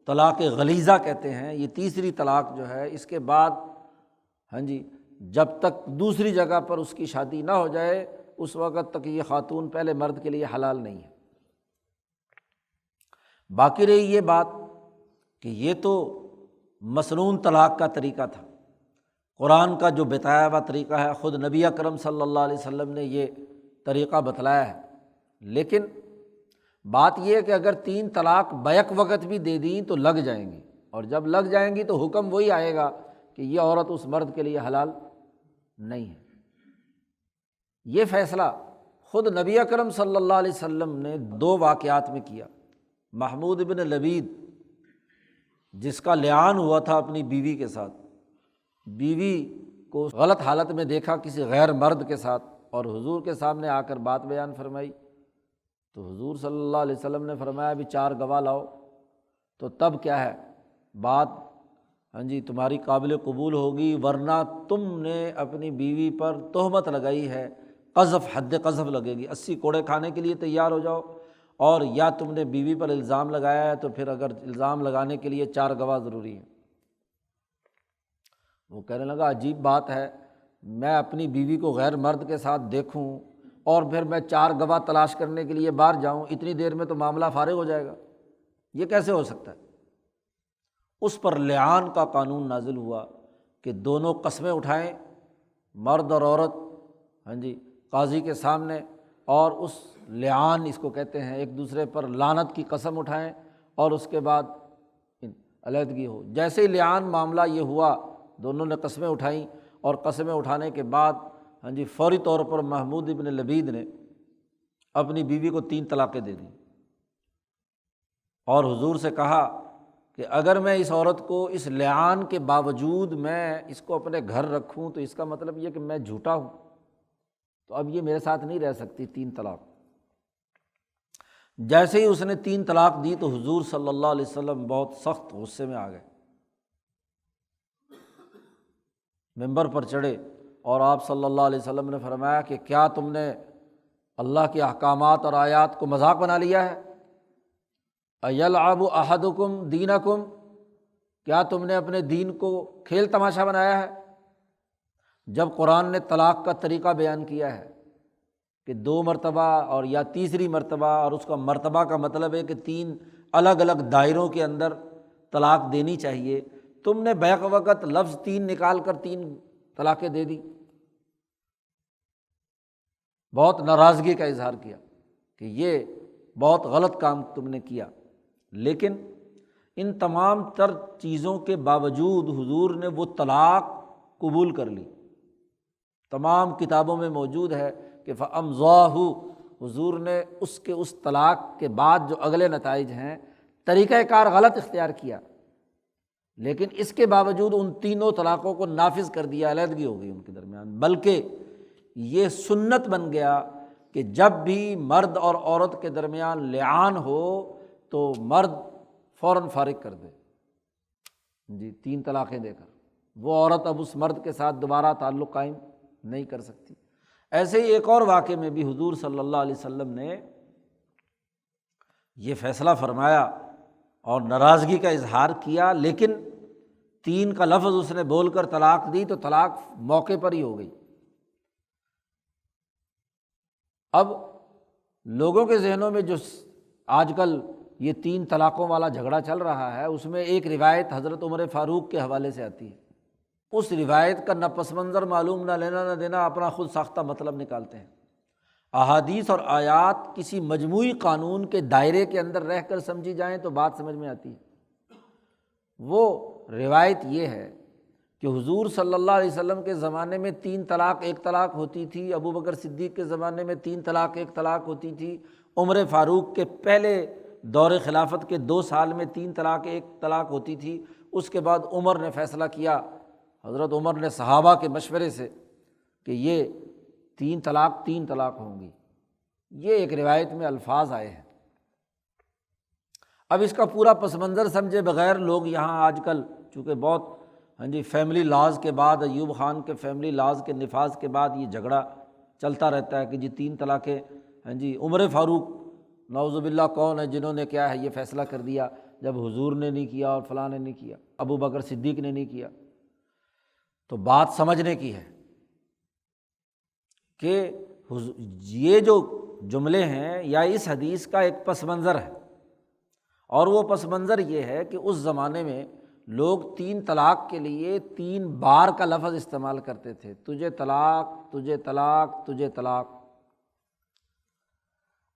طلاق غلیظہ کہتے ہیں، یہ تیسری طلاق جو ہے، اس کے بعد جب تک دوسری جگہ پر اس کی شادی نہ ہو جائے اس وقت تک یہ خاتون پہلے مرد کے لیے حلال نہیں ہے۔ باقی رہی یہ بات کہ یہ تو مسنون طلاق کا طریقہ تھا، قرآن کا جو بتایا ہوا طریقہ ہے، خود نبی اکرم صلی اللہ علیہ وسلم نے یہ طریقہ بتلایا ہے۔ لیکن بات یہ ہے کہ اگر 3 طلاق بیک وقت بھی دے دیں تو لگ جائیں گی، اور جب لگ جائیں گی تو حکم وہی آئے گا کہ یہ عورت اس مرد کے لیے حلال نہیں ہے۔ یہ فیصلہ خود نبی اکرم صلی اللہ علیہ وسلم نے 2 واقعات میں کیا۔ محمود بن لبید، جس کا لعان ہوا تھا اپنی بیوی کے ساتھ، بیوی کو غلط حالت میں دیکھا کسی غیر مرد کے ساتھ، اور حضور کے سامنے آ کر بات بیان فرمائی، تو حضور صلی اللہ علیہ وسلم نے فرمایا بھی 4 گواہ لاؤ۔ تو تب کیا ہے بات، تمہاری قابل قبول ہوگی، ورنہ تم نے اپنی بیوی پر تہمت لگائی ہے، قذف، حد قذف لگے گی، 80 کوڑے کھانے کے لیے تیار ہو جاؤ، اور یا تم نے بیوی پر الزام لگایا ہے تو پھر اگر الزام لگانے کے لیے 4 گواہ ضروری ہیں۔ وہ کہنے لگا عجیب بات ہے، میں اپنی بیوی کو غیر مرد کے ساتھ دیکھوں اور پھر میں 4 گواہ تلاش کرنے کے لیے باہر جاؤں، اتنی دیر میں تو معاملہ فارغ ہو جائے گا، یہ کیسے ہو سکتا ہے؟ اس پر لعان کا قانون نازل ہوا کہ دونوں قسمیں اٹھائیں، مرد اور عورت، قاضی کے سامنے، اور اس لعان اس کو کہتے ہیں، ایک دوسرے پر لعنت کی قسم اٹھائیں، اور اس کے بعد علیحدگی ہو۔ جیسے ہی لعان معاملہ یہ ہوا، دونوں نے قسمیں اٹھائیں، اور قسمیں اٹھانے کے بعد فوری طور پر محمود ابن لبید نے اپنی بیوی کو 3 طلاقیں دے دیں، اور حضور سے کہا کہ اگر میں اس عورت کو اس لعان کے باوجود میں اس کو اپنے گھر رکھوں تو اس کا مطلب یہ کہ میں جھوٹا ہوں، تو اب یہ میرے ساتھ نہیں رہ سکتی، 3 طلاق۔ جیسے ہی اس نے 3 طلاق دی تو حضور صلی اللہ علیہ وسلم بہت سخت غصے میں آ گئے، ممبر پر چڑھے، اور آپ صلی اللہ علیہ وسلم نے فرمایا کہ کیا تم نے اللہ کے احکامات اور آیات کو مذاق بنا لیا ہے؟ ایلعب احدکم دینکم، کیا تم نے اپنے دین کو کھیل تماشا بنایا ہے؟ جب قرآن نے طلاق کا طریقہ بیان کیا ہے کہ 2 مرتبہ اور یا تیسری مرتبہ، اور اس کا مرتبہ کا مطلب ہے کہ 3 الگ الگ دائروں کے اندر طلاق دینی چاہیے، تم نے بیک وقت لفظ 3 نکال کر 3 طلاقیں دے دی۔ بہت ناراضگی کا اظہار کیا کہ یہ بہت غلط کام تم نے کیا۔ لیکن ان تمام تر چیزوں کے باوجود حضور نے وہ طلاق قبول کر لی۔ تمام کتابوں میں موجود ہے کہ فَأَمْضَاهُ حضور نے اس طلاق کے بعد جو اگلے نتائج ہیں طریقہ کار غلط اختیار کیا، لیکن اس کے باوجود ان تینوں طلاقوں کو نافذ کر دیا، علیحدگی ہو گئی ان کے درمیان، بلکہ یہ سنت بن گیا کہ جب بھی مرد اور عورت کے درمیان لعان ہو تو مرد فوراً فارغ کر دے، جی 3 طلاقیں دے کر، وہ عورت اب اس مرد کے ساتھ دوبارہ تعلق قائم نہیں کر سکتی۔ ایسے ہی ایک اور واقعے میں بھی حضور صلی اللہ علیہ وسلم نے یہ فیصلہ فرمایا اور ناراضگی کا اظہار کیا، لیکن 3 کا لفظ اس نے بول کر طلاق دی تو طلاق موقع پر ہی ہو گئی۔ اب لوگوں کے ذہنوں میں جو آج کل یہ 3 طلاقوں والا جھگڑا چل رہا ہے، اس میں ایک روایت حضرت عمر فاروق کے حوالے سے آتی ہے، اس روایت کا نہ پس منظر معلوم، نہ لینا نہ دینا، اپنا خود ساختہ مطلب نکالتے ہیں۔ احادیث اور آیات کسی مجموعی قانون کے دائرے کے اندر رہ کر سمجھی جائیں تو بات سمجھ میں آتی ہے۔ وہ روایت یہ ہے کہ حضور صلی اللہ علیہ وسلم کے زمانے میں 3 طلاق 1 طلاق ہوتی تھی، ابو بکر صدیق کے زمانے میں 3 طلاق 1 طلاق ہوتی تھی، عمر فاروق کے پہلے دور خلافت کے 2 سال میں 3 طلاق 1 طلاق ہوتی تھی۔ اس کے بعد عمر نے فیصلہ کیا، حضرت عمر نے صحابہ کے مشورے سے، کہ یہ 3 طلاق ہوں گی۔ یہ ایک روایت میں الفاظ آئے ہیں۔ اب اس کا پورا پس منظر سمجھے بغیر لوگ یہاں آج کل چونکہ بہت فیملی لاز کے بعد، ایوب خان کے فیملی لاز کے نفاذ کے بعد یہ جھگڑا چلتا رہتا ہے کہ جی 3 طلاقیں، عمر فاروق نعوذ باللہ کون ہے جنہوں نے کیا ہے یہ فیصلہ کر دیا، جب حضور نے نہیں کیا اور فلاں نے نہیں کیا، ابو بکر صدیق نے نہیں کیا۔ تو بات سمجھنے کی ہے کہ یہ جو جملے ہیں یا اس حدیث کا ایک پس منظر ہے، اور وہ پس منظر یہ ہے کہ اس زمانے میں لوگ 3 طلاق کے لیے 3 بار کا لفظ استعمال کرتے تھے، تجھے طلاق، تجھے طلاق، تجھے طلاق۔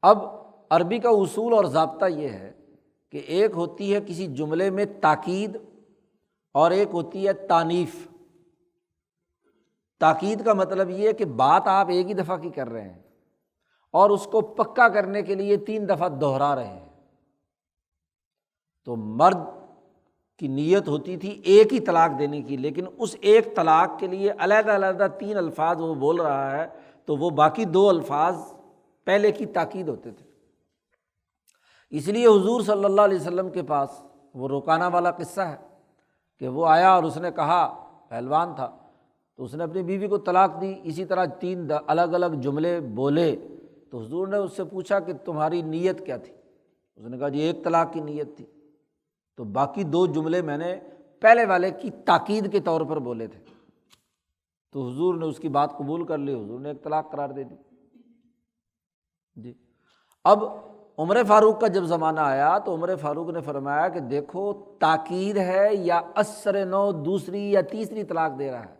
اب عربی کا اصول اور ضابطہ یہ ہے کہ ایک ہوتی ہے کسی جملے میں تاکید اور ایک ہوتی ہے تانیف۔ تاکید کا مطلب یہ ہے کہ بات آپ ایک ہی دفعہ کی کر رہے ہیں اور اس کو پکا کرنے کے لیے 3 دفعہ دہرا رہے ہیں۔ تو مرد کی نیت ہوتی تھی ایک ہی طلاق دینے کی، لیکن اس ایک طلاق کے لیے علیحدہ علیحدہ 3 الفاظ وہ بول رہا ہے، تو وہ باقی 2 الفاظ پہلے کی تاکید ہوتے تھے۔ اس لیے حضور صلی اللہ علیہ وسلم کے پاس وہ روکانہ والا قصہ ہے کہ وہ آیا اور اس نے کہا، پہلوان تھا تو اس نے اپنی بیوی کو طلاق دی، اسی طرح 3 الگ الگ جملے بولے، تو حضور نے اس سے پوچھا کہ تمہاری نیت کیا تھی؟ اس نے کہا جی 1 طلاق کی نیت تھی، تو باقی 2 جملے میں نے پہلے والے کی تاکید کے طور پر بولے تھے۔ تو حضور نے اس کی بات قبول کر لی، حضور نے 1 طلاق قرار دے دی۔ جی اب عمر فاروق کا جب زمانہ آیا تو عمر فاروق نے فرمایا کہ دیکھو تاکید ہے یا اثر نو دوسری یا تیسری طلاق دے رہا ہے،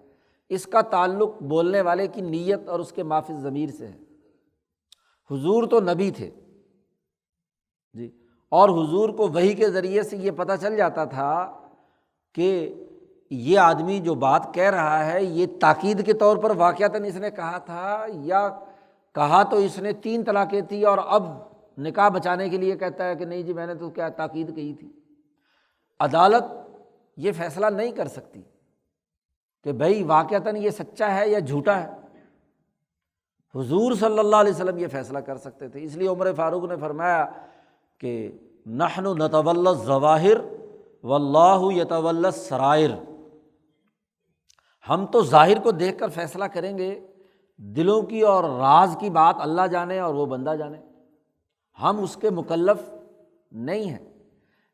اس کا تعلق بولنے والے کی نیت اور اس کے مافی ضمیر سے ہے۔ حضور تو نبی تھے جی، اور حضور کو وحی کے ذریعے سے یہ پتہ چل جاتا تھا کہ یہ آدمی جو بات کہہ رہا ہے یہ تاکید کے طور پر واقعتاً اس نے کہا تھا، یا کہا تو اس نے 3 طلاقیں تھی اور اب نکاح بچانے کے لیے کہتا ہے کہ نہیں جی میں نے تو کیا تاکید کہی تھی۔ عدالت یہ فیصلہ نہیں کر سکتی کہ بھائی واقعتاً یہ سچا ہے یا جھوٹا ہے، حضور صلی اللہ علیہ وسلم یہ فیصلہ کر سکتے تھے۔ اس لیے عمر فاروق نے فرمایا کہ نحن نتولی الظواہر واللہ یتولی السرائر، ہم تو ظاہر کو دیکھ کر فیصلہ کریں گے، دلوں کی اور راز کی بات اللہ جانے اور وہ بندہ جانے، ہم اس کے مکلف نہیں ہیں۔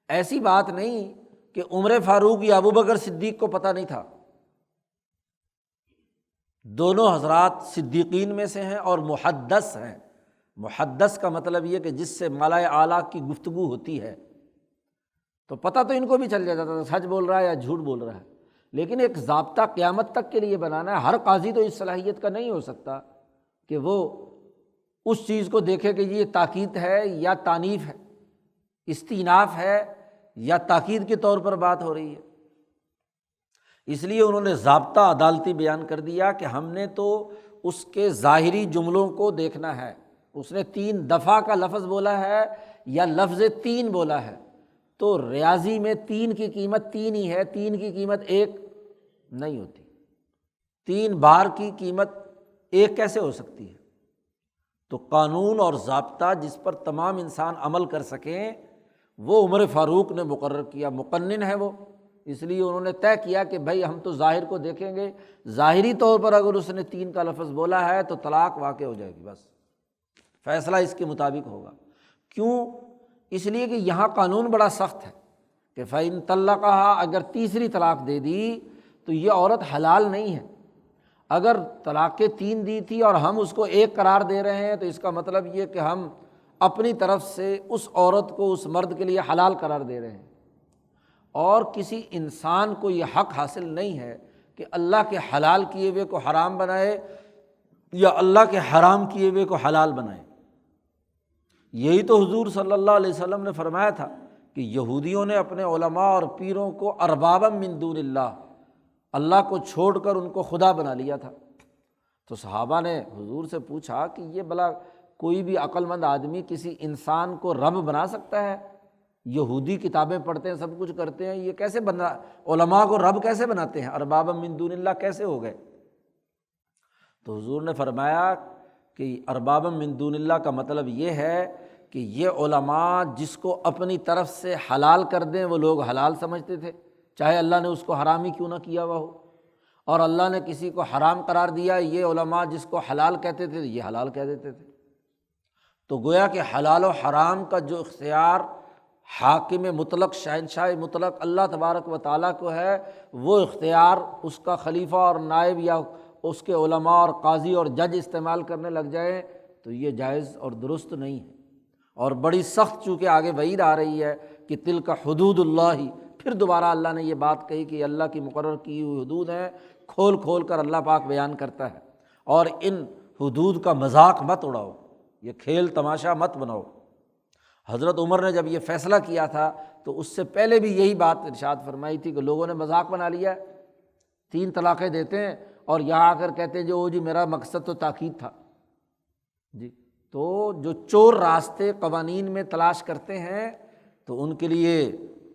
ایسی بات نہیں کہ عمر فاروق یا ابو بکر صدیق کو پتہ نہیں تھا، دونوں حضرات صدیقین میں سے ہیں اور محدث ہیں۔ محدث کا مطلب یہ کہ جس سے ملائے اعلیٰ کی گفتگو ہوتی ہے، تو پتہ تو ان کو بھی چل جاتا تھا سچ بول رہا ہے یا جھوٹ بول رہا ہے، لیکن ایک ضابطہ قیامت تک کے لیے بنانا ہے۔ ہر قاضی تو اس صلاحیت کا نہیں ہو سکتا کہ وہ اس چیز کو دیکھے کہ یہ تاکید ہے یا تانیف ہے، استئناف ہے یا تاکید کے طور پر بات ہو رہی ہے۔ اس لیے انہوں نے ضابطہ عدالتی بیان کر دیا کہ ہم نے تو اس کے ظاہری جملوں کو دیکھنا ہے، اس نے 3 دفعہ کا لفظ بولا ہے یا لفظ 3 بولا ہے، تو ریاضی میں 3 کی قیمت 3 ہی ہے، 3 کی قیمت 1 نہیں ہوتی، 3 بار کی قیمت 1 کیسے ہو سکتی ہے؟ تو قانون اور ضابطہ جس پر تمام انسان عمل کر سکیں وہ عمر فاروق نے مقرر کیا، مقنن ہے وہ، اس لیے انہوں نے طے کیا کہ بھائی ہم تو ظاہر کو دیکھیں گے، ظاہری طور پر اگر اس نے 3 کا لفظ بولا ہے تو طلاق واقع ہو جائے گی، بس فیصلہ اس کے مطابق ہوگا۔ کیوں؟ اس لیے کہ یہاں قانون بڑا سخت ہے کہ فَإِن طَلَّقَهَا، اگر تیسری طلاق دے دی تو یہ عورت حلال نہیں ہے۔ اگر طلاق 3 دی تھی اور ہم اس کو 1 قرار دے رہے ہیں تو اس کا مطلب یہ کہ ہم اپنی طرف سے اس عورت کو اس مرد کے لیے حلال قرار دے رہے ہیں، اور کسی انسان کو یہ حق حاصل نہیں ہے کہ اللہ کے حلال کیے ہوئے کو حرام بنائے یا اللہ کے حرام کیے ہوئے کو حلال بنائے۔ یہی تو حضور صلی اللہ علیہ وسلم نے فرمایا تھا کہ یہودیوں نے اپنے علماء اور پیروں کو اربابا من دون اللہ، اللہ کو چھوڑ کر ان کو خدا بنا لیا تھا۔ تو صحابہ نے حضور سے پوچھا کہ یہ بھلا کوئی بھی عقل مند آدمی کسی انسان کو رب بنا سکتا ہے؟ یہودی کتابیں پڑھتے ہیں، سب کچھ کرتے ہیں، یہ کیسے بنا، علماء کو رب کیسے بناتے ہیں؟ اربابا من دون اللہ کیسے ہو گئے؟ تو حضور نے فرمایا کہ اربابا من دون اللہ کا مطلب یہ ہے کہ یہ علماء جس کو اپنی طرف سے حلال کر دیں وہ لوگ حلال سمجھتے تھے، چاہے اللہ نے اس کو حرام ہی کیوں نہ کیا ہوا ہو، اور اللہ نے کسی کو حرام قرار دیا، یہ علماء جس کو حلال کہتے تھے یہ حلال کہہ دیتے تھے۔ تو گویا کہ حلال و حرام کا جو اختیار حاکم مطلق، شہنشاہ مطلق اللہ تبارک و تعالیٰ کو ہے، وہ اختیار اس کا خلیفہ اور نائب یا اس کے علماء اور قاضی اور جج استعمال کرنے لگ جائیں تو یہ جائز اور درست نہیں ہے۔ اور بڑی سخت چونکہ آگے وعید آ رہی ہے کہ تلک حدود اللہ، پھر دوبارہ اللہ نے یہ بات کہی کہ اللہ کی مقرر کی ہوئی حدود ہیں، کھول کھول کر اللہ پاک بیان کرتا ہے، اور ان حدود کا مذاق مت اڑاؤ، یہ کھیل تماشا مت بناؤ۔ حضرت عمر نے جب یہ فیصلہ کیا تھا تو اس سے پہلے بھی یہی بات ارشاد فرمائی تھی کہ لوگوں نے مذاق بنا لیا ہے، 3 طلاقیں دیتے ہیں اور یہاں آ کر کہتے ہیں جی میرا مقصد تو تاکید تھا جی۔ تو جو چور راستے قوانین میں تلاش کرتے ہیں تو ان کے لیے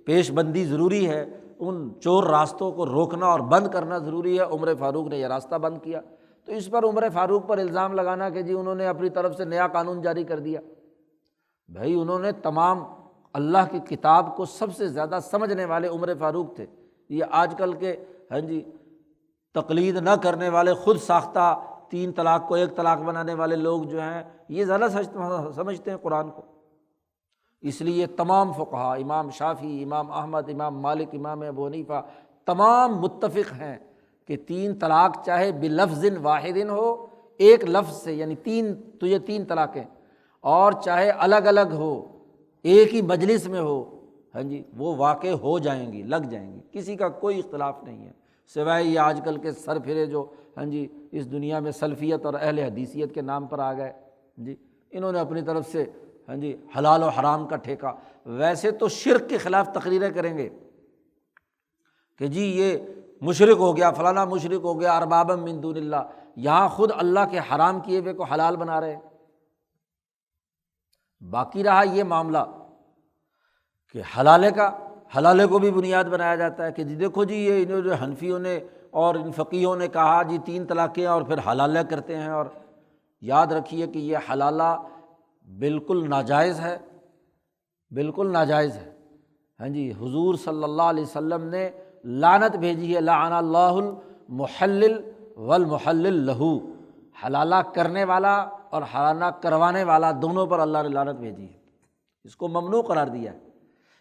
پیش بندی ضروری ہے، ان چور راستوں کو روکنا اور بند کرنا ضروری ہے۔ عمر فاروق نے یہ راستہ بند کیا، تو اس پر عمر فاروق پر الزام لگانا کہ جی انہوں نے اپنی طرف سے نیا قانون جاری کر دیا، بھائی انہوں نے تمام اللہ کی کتاب کو سب سے زیادہ سمجھنے والے عمر فاروق تھے۔ یہ آج کل کے تقلید نہ کرنے والے، خود ساختہ 3 طلاق کو 1 طلاق بنانے والے لوگ جو ہیں یہ زیادہ سمجھتے ہیں قرآن کو۔ اس لیے تمام فقہاء، امام شافعی، امام احمد، امام مالک، امام ابو حنیفہ، تمام متفق ہیں کہ 3 طلاق چاہے بلفظ واحد ہو، ایک لفظ سے، یعنی تجھے 3 طلاقیں، اور چاہے الگ الگ ہو، ایک ہی مجلس میں ہو، وہ واقع ہو جائیں گی، لگ جائیں گی، کسی کا کوئی اختلاف نہیں ہے، سوائے یہ آج کل کے سر پھرے جو اس دنیا میں سلفیت اور اہل حدیثیت کے نام پر آ گئے، انہوں نے اپنی طرف سے حلال و حرام کا ٹھیکہ، ویسے تو شرک کے خلاف تقریریں کریں گے کہ جی یہ مشرک ہو گیا، فلانا مشرک ہو گیا، اربابا من دون اللہ، یہاں خود اللہ کے حرام کیے ہوئے کو حلال بنا رہے ہیں۔ باقی رہا یہ معاملہ کہ حلالے کو بھی بنیاد بنایا جاتا ہے کہ جی دیکھو جی یہ انہوں جو حنفیوں نے اور ان فقیہوں نے کہا جی 3 طلاقیں اور پھر حلالہ کرتے ہیں، اور یاد رکھیے کہ یہ حلالہ بالکل ناجائز ہے، بالکل ناجائز ہے۔ حضور صلی اللہ علیہ وسلم نے لعنت بھیجی ہے، لعن اللہ المحلل والمحلل لہ، حلالہ کرنے والا اور حلالہ کروانے والا دونوں پر اللہ نے لعنت بھیجی ہے، اس کو ممنوع قرار دیا ہے۔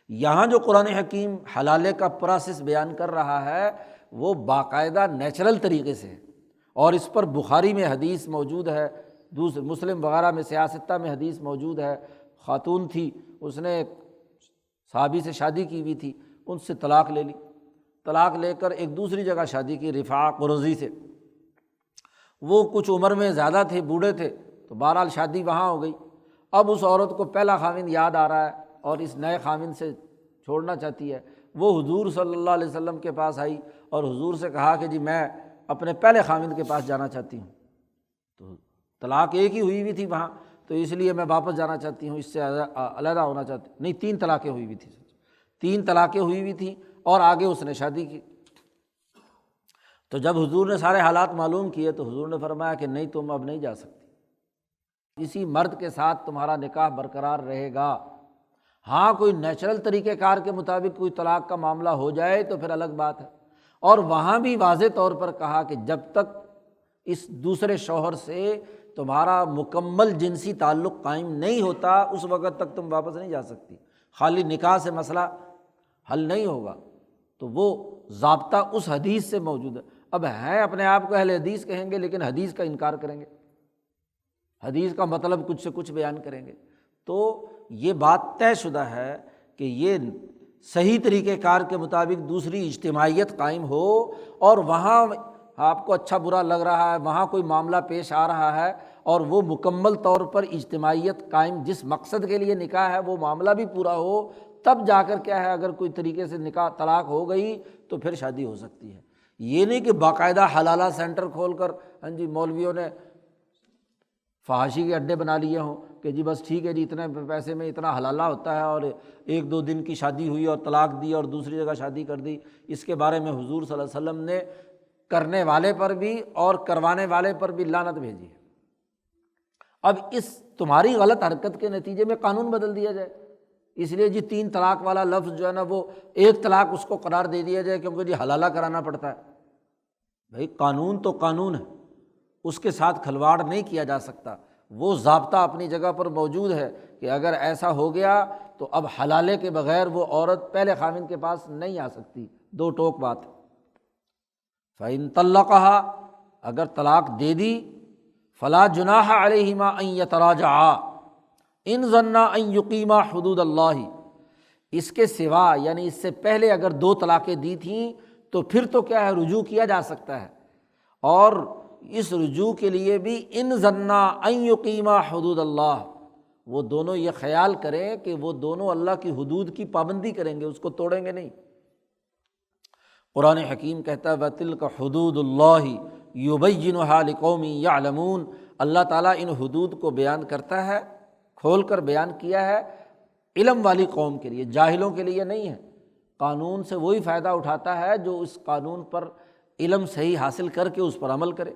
یہاں جو قرآن حکیم حلالے کا پروسیس بیان کر رہا ہے وہ باقاعدہ نیچرل طریقے سے ہے، اور اس پر بخاری میں حدیث موجود ہے، دوسرے مسلم وغیرہ میں سیاستہ میں حدیث موجود ہے۔ خاتون تھی، اس نے ایک صحابی سے شادی کی ہوئی تھی، ان سے طلاق لے لی، طلاق لے کر ایک دوسری جگہ شادی کی، رفاع قرظی سے، وہ کچھ عمر میں زیادہ تھے، بوڑھے تھے، تو بہرحال شادی وہاں ہو گئی۔ اب اس عورت کو پہلا خاوند یاد آ رہا ہے اور اس نئے خاوند سے چھوڑنا چاہتی ہے، وہ حضور صلی اللہ علیہ وسلم کے پاس آئی اور حضور سے کہا کہ جی میں اپنے پہلے خاوند کے پاس جانا چاہتی ہوں، تو طلاق ایک ہی ہوئی تھی وہاں، تو تو اس لیے میں واپس جانا چاہتی ہوں، اس سے علیحدہ ہونا چاہتی ہوں۔ نہیں، 3 طلاقیں ہوئی ہوئی تھیں، 3 طلاقیں ہوئی ہوئی تھیں اور آگے اس نے شادی کی۔ تو جب حضور نے سارے حالات معلوم کیے تو حضور نے فرمایا کہ نہیں، تم اب نہیں جا سکتی، اسی مرد کے ساتھ تمہارا نکاح برقرار رہے گا۔ ہاں کوئی نیچرل طریقہ کار کے مطابق کوئی طلاق کا معاملہ ہو جائے تو پھر الگ بات ہے، اور وہاں بھی واضح طور پر کہا کہ جب تک اس دوسرے شوہر سے تمہارا مکمل جنسی تعلق قائم نہیں ہوتا اس وقت تک تم واپس نہیں جا سکتی۔ خالی نکاح سے مسئلہ حل نہیں ہوگا، تو وہ ضابطہ اس حدیث سے موجود ہے۔ اب ہیں اپنے آپ کو اہل حدیث کہیں گے لیکن حدیث کا انکار کریں گے، حدیث کا مطلب کچھ سے کچھ بیان کریں گے۔ تو یہ بات طے شدہ ہے کہ یہ صحیح طریقہ کار کے مطابق دوسری اجتماعیت قائم ہو، اور وہاں آپ کو اچھا برا لگ رہا ہے، وہاں کوئی معاملہ پیش آ رہا ہے اور وہ مکمل طور پر اجتماعیت قائم جس مقصد کے لیے نکاح ہے وہ معاملہ بھی پورا ہو، تب جا کر کیا ہے اگر کوئی طریقے سے نکاح طلاق ہو گئی تو پھر شادی ہو سکتی ہے۔ یہ نہیں کہ باقاعدہ حلالہ سینٹر کھول کر ہاں جی مولویوں نے فحاشی کے اڈے بنا لیے ہوں کہ جی بس ٹھیک ہے جی اتنے پیسے میں اتنا حلالہ ہوتا ہے، اور 1-2 دن کی شادی ہوئی اور طلاق دی اور دوسری جگہ شادی کر دی۔ اس کے بارے میں حضور صلی اللہ علیہ وسلم نے کرنے والے پر بھی اور کروانے والے پر بھی لعنت بھیجی ہے۔ اب اس تمہاری غلط حرکت کے نتیجے میں قانون بدل دیا جائے، اس لیے جی 3 طلاق والا لفظ جو ہے نا وہ 1 طلاق اس کو قرار دے دیا جائے کیونکہ جی حلالہ کرانا پڑتا ہے۔ بھائی قانون تو قانون ہے، اس کے ساتھ کھلواڑ نہیں کیا جا سکتا، وہ ضابطہ اپنی جگہ پر موجود ہے کہ اگر ایسا ہو گیا تو اب حلالے کے بغیر وہ عورت پہلے خاوند کے پاس نہیں آ سکتی۔ 2 ٹوک بات۔ فَإِن طَلَّقَهَا، اگر طلاق دے دی، فَلَا جُنَاحَ عَلَيْهِمَا أَن يَتَرَاجَعَا إِن ظَنَّا أَن يُقِيمَا حُدُودَ اللَّهِ، اس کے سوا یعنی اس سے پہلے اگر 2 طلاقیں دی تھیں تو پھر تو کیا ہے رجوع کیا جا سکتا ہے، اور اس رجوع کے لیے بھی ان ظنّا ان یقیما حدود اللہ، وہ دونوں یہ خیال کریں کہ وہ دونوں اللہ کی حدود کی پابندی کریں گے، اس کو توڑیں گے نہیں۔ قرآن حکیم کہتا ہے وَتِلْكَ حُدُودُ اللَّهِ يُبَيِّنُهَا لِقَوْمٍ يَعْلَمُونَ، اللہ تعالیٰ ان حدود کو بیان کرتا ہے، کھول کر بیان کیا ہے علم والی قوم کے لیے، جاہلوں کے لیے نہیں ہے۔ قانون سے وہی فائدہ اٹھاتا ہے جو اس قانون پر علم صحیح حاصل کر کے اس پر عمل کرے۔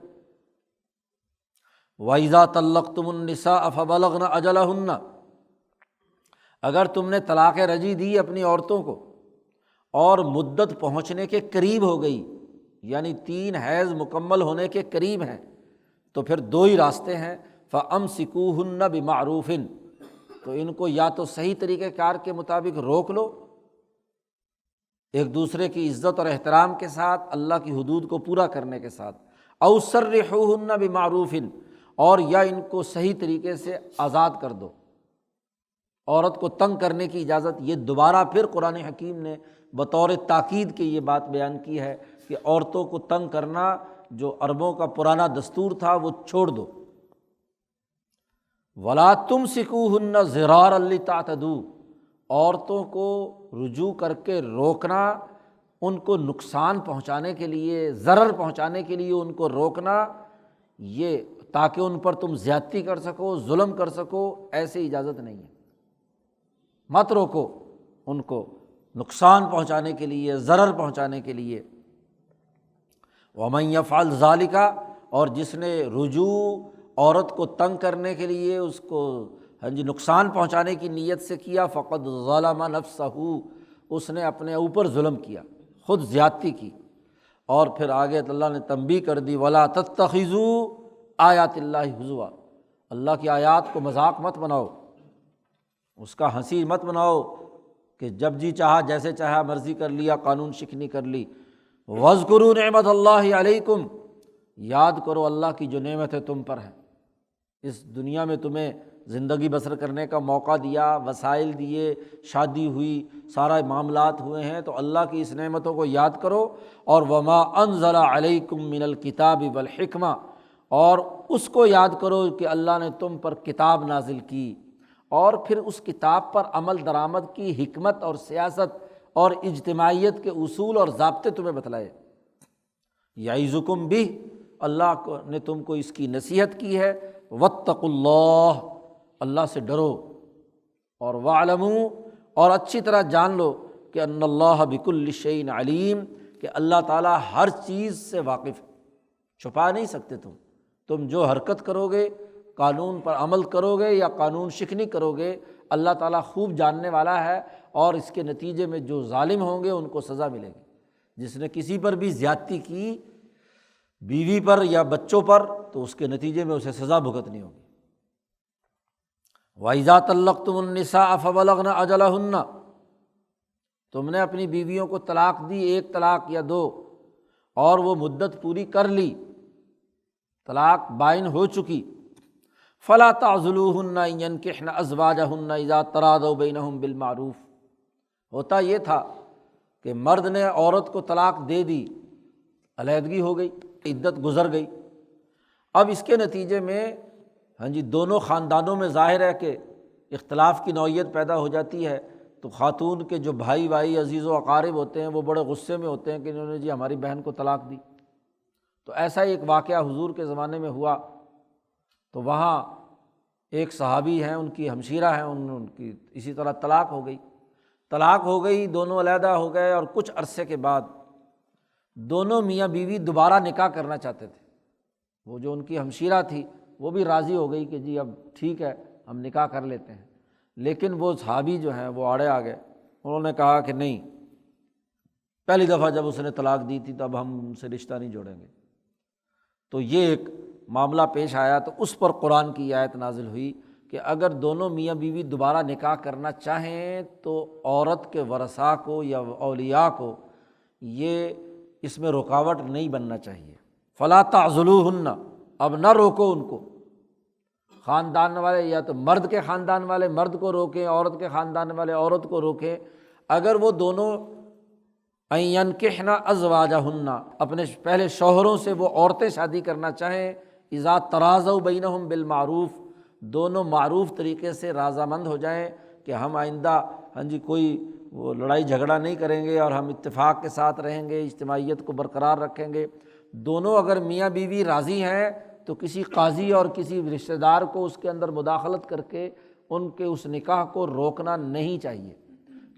وَإِذَا طَلَّقْتُمُ النِّسَاءَ فَبَلَغْنَ أَجَلَهُنَّ، اگر تم نے طلاق رجعی دی اپنی عورتوں کو اور مدت پہنچنے کے قریب ہو گئی، یعنی 3 حیض مکمل ہونے کے قریب ہیں، تو پھر 2 ہی راستے ہیں، فَأَمْسِكُوهُنَّ بِمَعْرُوفٍ، تو ان کو یا تو صحیح طریقہ کار کے مطابق روک لو، ایک دوسرے کی عزت اور احترام کے ساتھ، اللہ کی حدود کو پورا کرنے کے ساتھ، أَوْ سَرِّحُوهُنَّ بِمَعْرُوفٍ، اور یا ان کو صحیح طریقے سے آزاد کر دو۔ عورت کو تنگ کرنے کی اجازت، یہ دوبارہ پھر قرآن حکیم نے بطور تاکید کے یہ بات بیان کی ہے کہ عورتوں کو تنگ کرنا جو عربوں کا پرانا دستور تھا وہ چھوڑ دو۔ وَلَا تُمْسِكُوهُنَّ ضِرَارًا لِتَعْتَدُوا، عورتوں کو رجوع کر کے روکنا، ان کو نقصان پہنچانے کے لیے، ضرر پہنچانے کے لیے ان کو روکنا، یہ تاکہ ان پر تم زیادتی کر سکو، ظلم کر سکو، ایسی اجازت نہیں ہے۔ مت روکو ان کو نقصان پہنچانے کے لیے، ضرر پہنچانے کے لیے۔ وَمَن يَفْعَلْ ذَلِكَ، اور جس نے رجوع عورت کو تنگ کرنے کے لیے، اس کو نقصان پہنچانے کی نیت سے کیا، فقد ظلم نفسہ، اس نے اپنے اوپر ظلم کیا، خود زیادتی کی۔ اور پھر آگے اللہ نے تنبیہ کر دی وَلَا تَتَّخِذُوا آیات اللہ ہزوا، اللہ کی آیات کو مذاق مت بناؤ، اس کا ہنسی مت بناؤ کہ جب جی چاہا جیسے چاہا مرضی کر لیا، قانون شکنی کر لی۔ وَاذْكُرُوا نِعْمَتَ اللَّهِ عَلَيْكُمْ، یاد کرو اللہ کی جو نعمتیں تم پر ہیں، اس دنیا میں تمہیں زندگی بسر کرنے کا موقع دیا، وسائل دیے، شادی ہوئی، سارا معاملات ہوئے ہیں، تو اللہ کی اس نعمتوں کو یاد کرو۔ اور وَمَا أَنزَلَ عَلَيْكُم مِّنَ الْكِتَابِ وَالْحِكْمَةِ، اور اس کو یاد کرو کہ اللہ نے تم پر کتاب نازل کی اور پھر اس کتاب پر عمل درآمد کی حکمت اور سیاست اور اجتماعیت کے اصول اور ضابطے تمہیں بتلائے۔ یعظکم بہ، اللہ نے تم کو اس کی نصیحت کی ہے۔ واتقوا اللہ، اللہ سے ڈرو، اور وَاعْلَمُوا، اور اچھی طرح جان لو کہ ان اللہ بکل شیء علیم، کہ اللہ تعالیٰ ہر چیز سے واقف ہے، چھپا نہیں سکتے تم جو حرکت کرو گے، قانون پر عمل کرو گے یا قانون شکنی کرو گے، اللہ تعالیٰ خوب جاننے والا ہے، اور اس کے نتیجے میں جو ظالم ہوں گے ان کو سزا ملے گی۔ جس نے کسی پر بھی زیادتی کی، بیوی پر یا بچوں پر، تو اس کے نتیجے میں اسے سزا بھگتنی ہوگی۔ وَإِذَا طَلَّقْتُمُ النِّسَاءَ فَبَلَغْنَ أَجَلَهُنَّ، تم نے اپنی بیویوں کو طلاق دی، ایک طلاق یا دو، اور وہ مدت پوری کر لی، طلاق بائن ہو چکی، فَلَا تَعْضُلُوهُنَّ أَن يَنكِحْنَ أَزْوَاجَهُنَّ إِذَا تَرَاضَوْا بَيْنَهُم بِالْمَعْرُوفِ۔ ہوتا یہ تھا کہ مرد نے عورت کو طلاق دے دی، علیحدگی ہو گئی، عدت گزر گئی، اب اس کے نتیجے میں دونوں خاندانوں میں ظاہر ہے کہ اختلاف کی نوعیت پیدا ہو جاتی ہے، تو خاتون کے جو بھائی عزیز و اقارب ہوتے ہیں وہ بڑے غصے میں ہوتے ہیں کہ انہوں نے ہماری بہن کو طلاق دی۔ تو ایسا ہی ایک واقعہ حضور کے زمانے میں ہوا، تو وہاں ایک صحابی ہیں، ان کی ہمشیرہ ہیں، ان کی اسی طرح طلاق ہو گئی، دونوں علیحدہ ہو گئے، اور کچھ عرصے کے بعد دونوں میاں بیوی دوبارہ نکاح کرنا چاہتے تھے۔ وہ جو ان کی ہمشیرہ تھی وہ بھی راضی ہو گئی کہ جی اب ٹھیک ہے ہم نکاح کر لیتے ہیں، لیکن وہ صحابی جو ہیں وہ آڑے آ گئے، انہوں نے کہا کہ نہیں، پہلی دفعہ جب اس نے طلاق دی تھی تو اب ہم ان سے رشتہ نہیں جوڑیں گے۔ تو یہ ایک معاملہ پیش آیا، تو اس پر قرآن کی آیت نازل ہوئی کہ اگر دونوں میاں بیوی دوبارہ نکاح کرنا چاہیں تو عورت کے ورثاء کو یا اولیاء کو یہ اس میں رکاوٹ نہیں بننا چاہیے۔ فَلَا تَعْضُلُوهُنَّ، اب نہ روکو ان کو، خاندان والے یا تو مرد کے خاندان والے مرد کو روکیں، عورت کے خاندان والے عورت کو روکیں، اگر وہ دونوں ان ينكحن ازواجهن، اپنے پہلے شوہروں سے وہ عورتیں شادی کرنا چاہیں، اذا تراضوا بینہم بالمعروف، دونوں معروف طریقے سے رضامند ہو جائیں کہ ہم آئندہ کوئی وہ لڑائی جھگڑا نہیں کریں گے اور ہم اتفاق کے ساتھ رہیں گے، اجتماعیت کو برقرار رکھیں گے، دونوں اگر میاں بیوی راضی ہیں تو کسی قاضی اور کسی رشتہ دار کو اس کے اندر مداخلت کر کے ان کے اس نکاح کو روکنا نہیں چاہیے،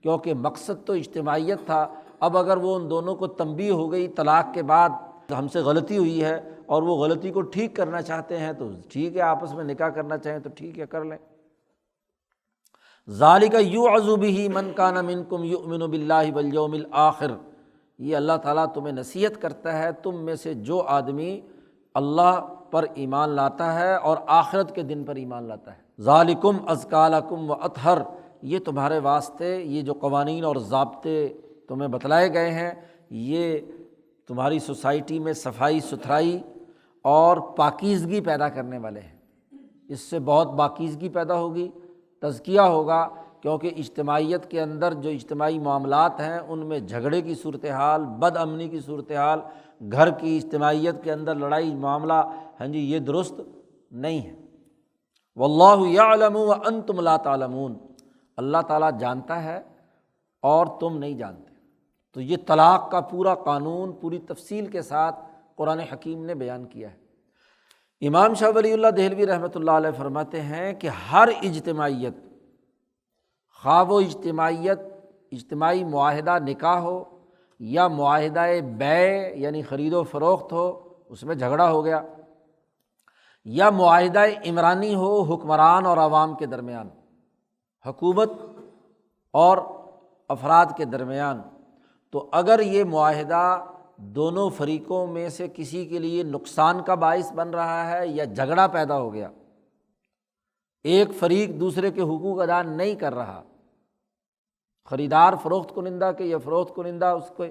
کیونکہ مقصد تو اجتماعیت تھا۔ اب اگر وہ ان دونوں کو تنبیہ ہو گئی طلاق کے بعد ہم سے غلطی ہوئی ہے اور وہ غلطی کو ٹھیک کرنا چاہتے ہیں تو ٹھیک ہے، آپس میں نکاح کرنا چاہیں تو ٹھیک ہے، کر لیں۔ ذالک یوعظ بہ من کان منکم یؤمن باللہ والیوم الآخر، یہ اللہ تعالیٰ تمہیں نصیحت کرتا ہے تم میں سے جو آدمی اللہ پر ایمان لاتا ہے اور آخرت کے دن پر ایمان لاتا ہے۔ ذالکم ازکیٰ لکم واطہر، یہ تمہارے واسطے یہ جو قوانین اور ضابطے تمہیں بتلائے گئے ہیں یہ تمہاری سوسائٹی میں صفائی ستھرائی اور پاکیزگی پیدا کرنے والے ہیں، اس سے بہت پاکیزگی پیدا ہوگی، تزکیہ ہوگا، کیونکہ اجتماعیت کے اندر جو اجتماعی معاملات ہیں ان میں جھگڑے کی صورتحال، بد امنی کی صورتحال، گھر کی اجتماعیت کے اندر لڑائی معاملہ یہ درست نہیں ہے۔ واللہ یعلم وانتم لا تعلمون، اللہ تعالیٰ جانتا ہے اور تم نہیں جانتے۔ تو یہ طلاق کا پورا قانون پوری تفصیل کے ساتھ قرآن حکیم نے بیان کیا ہے۔ امام شاہ ولی اللہ دہلوی رحمۃ اللہ علیہ فرماتے ہیں کہ ہر اجتماعیت، خواہ وہ اجتماعی معاہدہ نکاح ہو یا معاہدہ بیع یعنی خرید و فروخت ہو، اس میں جھگڑا ہو گیا، یا معاہدہ عمرانی ہو حکمران اور عوام کے درمیان، حکومت اور افراد کے درمیان، تو اگر یہ معاہدہ دونوں فریقوں میں سے کسی کے لیے نقصان کا باعث بن رہا ہے یا جھگڑا پیدا ہو گیا، ایک فریق دوسرے کے حقوق ادا نہیں کر رہا، خریدار فروخت کنندہ کے یا فروخت کنندہ اس کو،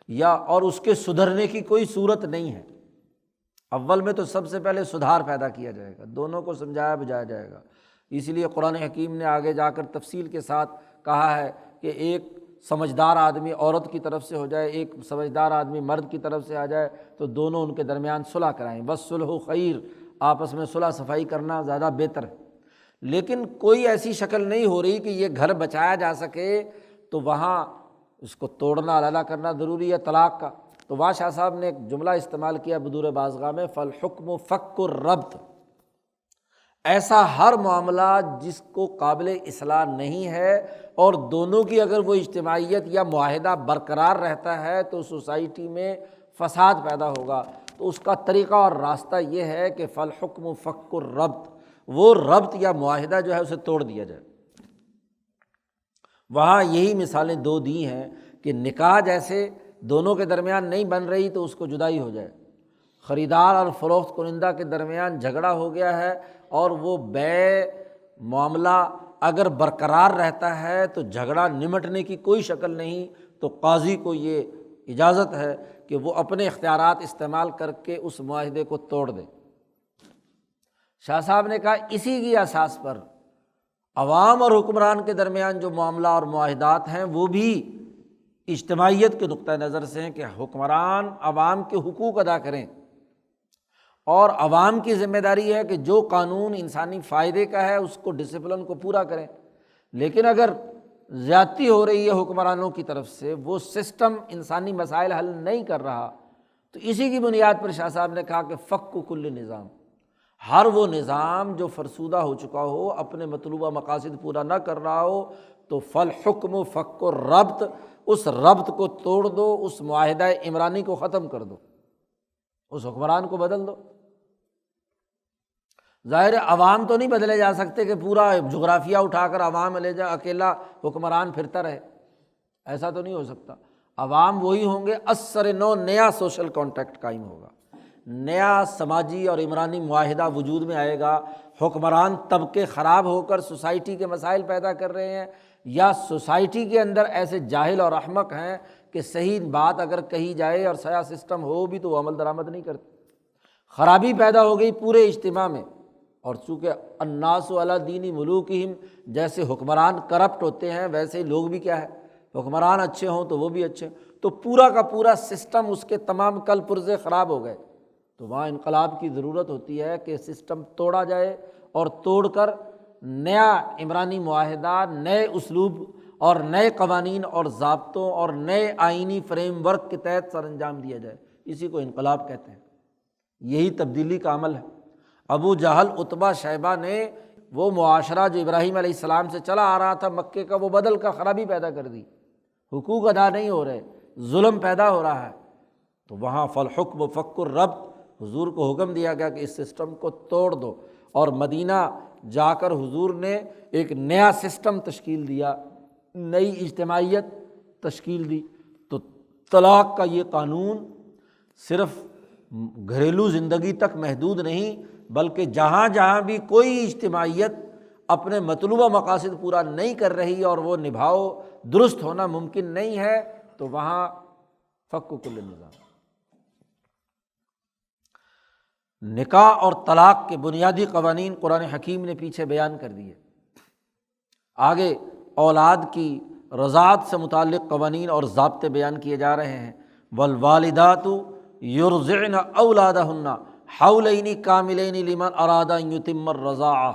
یا اور اس کے سدھرنے کی کوئی صورت نہیں ہے، اول میں تو سب سے پہلے سدھار پیدا کیا جائے گا، دونوں کو سمجھایا بجایا جائے گا۔ اس لیے قرآن حکیم نے آگے جا کر تفصیل کے ساتھ کہا ہے کہ ایک سمجھدار آدمی عورت کی طرف سے ہو جائے، ایک سمجھدار آدمی مرد کی طرف سے آ جائے، تو دونوں ان کے درمیان صلح کرائیں، بس صلح خیر، آپس میں صلح صفائی کرنا زیادہ بہتر ہے۔ لیکن کوئی ایسی شکل نہیں ہو رہی کہ یہ گھر بچایا جا سکے، تو وہاں اس کو توڑنا علیحدہ کرنا ضروری ہے طلاق کا۔ تو وہاں شاہ صاحب نے ایک جملہ استعمال کیا بدور بازگاہ میں، فالحکم فک الربط، ایسا ہر معاملہ جس کو قابل اصلاح نہیں ہے اور دونوں کی اگر وہ اجتماعیت یا معاہدہ برقرار رہتا ہے تو سوسائٹی میں فساد پیدا ہوگا۔ تو اس کا طریقہ اور راستہ یہ ہے کہ فالحکم فک الربط، وہ ربط یا معاہدہ جو ہے اسے توڑ دیا جائے۔ وہاں یہی مثالیں دو دی ہیں کہ نکاح جیسے دونوں کے درمیان نہیں بن رہی تو اس کو جدائی ہو جائے، خریدار اور فروخت کنندہ کے درمیان جھگڑا ہو گیا ہے اور وہ بے معاملہ اگر برقرار رہتا ہے تو جھگڑا نمٹنے کی کوئی شکل نہیں، تو قاضی کو یہ اجازت ہے کہ وہ اپنے اختیارات استعمال کر کے اس معاہدے کو توڑ دے۔ شاہ صاحب نے کہا اسی کی اساس پر عوام اور حکمران کے درمیان جو معاملہ اور معاہدات ہیں وہ بھی اجتماعیت کے نقطہ نظر سے ہیں کہ حکمران عوام کے حقوق ادا کریں، اور عوام کی ذمہ داری ہے کہ جو قانون انسانی فائدے کا ہے اس کو ڈسپلن کو پورا کریں۔ لیکن اگر زیادتی ہو رہی ہے حکمرانوں کی طرف سے، وہ سسٹم انسانی مسائل حل نہیں کر رہا، تو اسی کی بنیاد پر شاہ صاحب نے کہا کہ فک کل نظام، ہر وہ نظام جو فرسودہ ہو چکا ہو، اپنے مطلوبہ مقاصد پورا نہ کر رہا ہو، تو فالحکم فک الربط، اس ربط کو توڑ دو، اس معاہدہ عمرانی کو ختم کر دو، اس حکمران کو بدل دو۔ ظاہر عوام تو نہیں بدلے جا سکتے کہ پورا جغرافیہ اٹھا کر عوام لے جا، اکیلا حکمران پھرتا رہے، ایسا تو نہیں ہو سکتا۔ عوام وہی ہوں گے، اثر نو نیا سوشل کانٹیکٹ قائم ہوگا، نیا سماجی اور عمرانی معاہدہ وجود میں آئے گا۔ حکمران طبقے خراب ہو کر سوسائٹی کے مسائل پیدا کر رہے ہیں، یا سوسائٹی کے اندر ایسے جاہل اور احمق ہیں کہ صحیح بات اگر کہی جائے اور صحیح سسٹم ہو بھی تو وہ عمل درآمد نہیں کرتے۔ خرابی پیدا ہو گئی پورے اجتماع میں، اور چونکہ الناس علی دین ملوکہم، جیسے حکمران کرپٹ ہوتے ہیں ویسے ہی لوگ بھی کیا ہے، حکمران اچھے ہوں تو وہ بھی اچھے، تو پورا کا پورا سسٹم اس کے تمام کل پرزے خراب ہو گئے۔ تو وہاں انقلاب کی ضرورت ہوتی ہے کہ سسٹم توڑا جائے، اور توڑ کر نیا عمرانی معاہدہ، نئے اسلوب اور نئے قوانین اور ضابطوں اور نئے آئینی فریم ورک کے تحت سر انجام دیا جائے۔ اسی کو انقلاب کہتے ہیں، یہی تبدیلی کا عمل ہے۔ ابو جہل، عتبہ، شیبہ نے وہ معاشرہ جو ابراہیم علیہ السلام سے چلا آ رہا تھا مکے کا، وہ بدل کر خرابی پیدا کر دی، حقوق ادا نہیں ہو رہے، ظلم پیدا ہو رہا ہے۔ تو وہاں فالحکم فک الربط، حضور کو حکم دیا گیا کہ اس سسٹم کو توڑ دو، اور مدینہ جا کر حضور نے ایک نیا سسٹم تشکیل دیا، نئی اجتماعیت تشکیل دی۔ تو طلاق کا یہ قانون صرف گھریلو زندگی تک محدود نہیں، بلکہ جہاں جہاں بھی کوئی اجتماعیت اپنے مطلوبہ مقاصد پورا نہیں کر رہی اور وہ نبھاؤ درست ہونا ممکن نہیں ہے، تو وہاں فک کل نظام۔ نکاح اور طلاق کے بنیادی قوانین قرآن حکیم نے پیچھے بیان کر دیے، آگے اولاد کی رضاعت سے متعلق قوانین اور ضابطے بیان کیے جا رہے ہیں۔ والوالدات یرضعن اولادہن حولین کاملین لمن اراد ان یتم الرضاعہ۔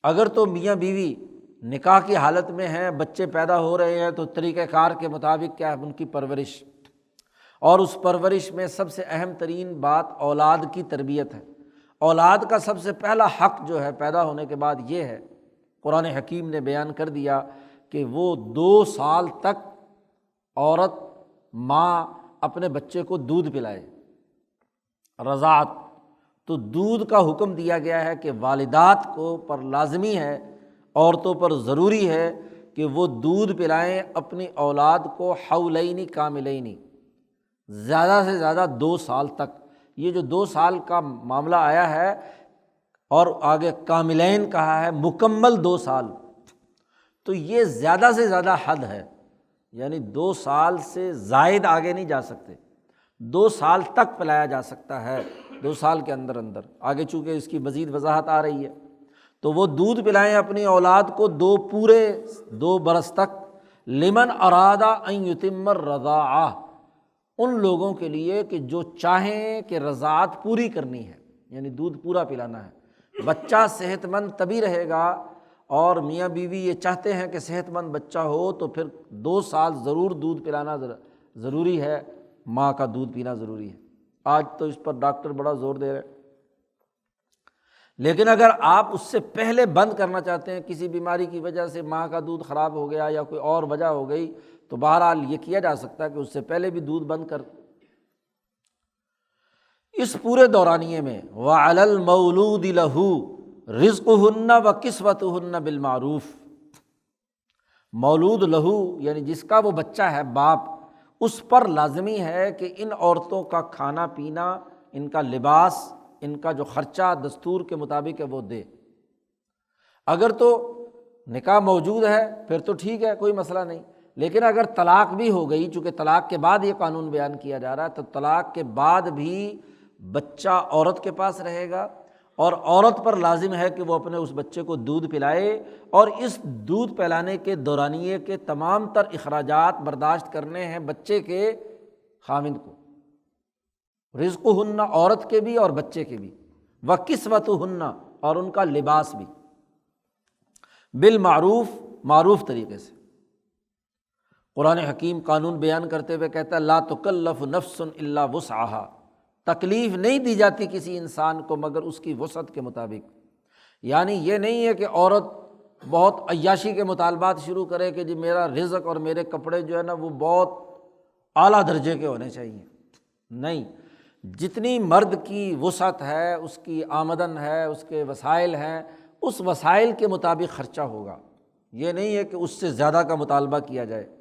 اگر تو میاں بیوی نکاح کی حالت میں ہیں، بچے پیدا ہو رہے ہیں، تو طریقہ کار کے مطابق کیا ہے ان کی پرورش، اور اس پرورش میں سب سے اہم ترین بات اولاد کی تربیت ہے۔ اولاد کا سب سے پہلا حق جو ہے پیدا ہونے کے بعد یہ ہے، قرآن حکیم نے بیان کر دیا کہ وہ 2 سال تک عورت ماں اپنے بچے کو دودھ پلائے، رضاعت۔ تو دودھ کا حکم دیا گیا ہے کہ والدات کو پر لازمی ہے، عورتوں پر ضروری ہے کہ وہ دودھ پلائیں اپنی اولاد کو حولین کاملین، زیادہ سے زیادہ 2 سال تک۔ یہ جو 2 سال کا معاملہ آیا ہے اور آگے کاملین کہا ہے، مکمل 2 سال، تو یہ زیادہ سے زیادہ حد ہے، یعنی 2 سال سے زائد آگے نہیں جا سکتے، 2 سال تک پلایا جا سکتا ہے، 2 سال کے اندر اندر۔ آگے چونکہ اس کی مزید وضاحت آ رہی ہے، تو وہ دودھ پلائیں اپنی اولاد کو 2 برس تک، لمن ارادہ ان یتم الرضاعہ، ان لوگوں کے لیے کہ جو چاہیں کہ رضاعت پوری کرنی ہے، یعنی دودھ پورا پلانا ہے۔ بچہ صحت مند تبھی رہے گا، اور میاں بیوی یہ چاہتے ہیں کہ صحت مند بچہ ہو، تو پھر 2 سال ضرور دودھ پلانا ضروری ہے، ماں کا دودھ پینا ضروری ہے۔ آج تو اس پر ڈاکٹر بڑا زور دے رہے ہیں، لیکن اگر آپ اس سے پہلے بند کرنا چاہتے ہیں، کسی بیماری کی وجہ سے ماں کا دودھ خراب ہو گیا یا کوئی اور وجہ ہو گئی، تو بہرحال یہ کیا جا سکتا ہے کہ اس سے پہلے بھی دودھ بند کر۔ اس پورے دورانیے میں وَعَلَى الْمَوْلُودِ لَهُ رِزْقُهُنَّ وَكِسْوَتُهُنَّ بِالْمَعْرُوفِ، مولود لہو یعنی جس کا وہ بچہ ہے باپ، اس پر لازمی ہے کہ ان عورتوں کا کھانا پینا، ان کا لباس، ان کا جو خرچہ دستور کے مطابق ہے وہ دے۔ اگر تو نکاح موجود ہے پھر تو ٹھیک ہے، کوئی مسئلہ نہیں، لیکن اگر طلاق بھی ہو گئی، چونکہ طلاق کے بعد یہ قانون بیان کیا جا رہا ہے، تو طلاق کے بعد بھی بچہ عورت کے پاس رہے گا، اور عورت پر لازم ہے کہ وہ اپنے اس بچے کو دودھ پلائے، اور اس دودھ پلانے کے دورانیے کے تمام تر اخراجات برداشت کرنے ہیں بچے کے خاوند کو، رزقہن عورت کے بھی اور بچے کے بھی، وکسوتہن اور ان کا لباس بھی، بالمعروف معروف طریقے سے۔ قرآن حکیم قانون بیان کرتے ہوئے کہتا ہے لا تکلف نفس الا وسعها، تکلیف نہیں دی جاتی کسی انسان کو مگر اس کی وسعت کے مطابق۔ یعنی یہ نہیں ہے کہ عورت بہت عیاشی کے مطالبات شروع کرے کہ جی میرا رزق اور میرے کپڑے جو ہے نا وہ بہت اعلیٰ درجے کے ہونے چاہیے، نہیں، جتنی مرد کی وسعت ہے، اس کی آمدن ہے، اس کے وسائل ہیں، اس وسائل کے مطابق خرچہ ہوگا، یہ نہیں ہے کہ اس سے زیادہ کا مطالبہ کیا جائے۔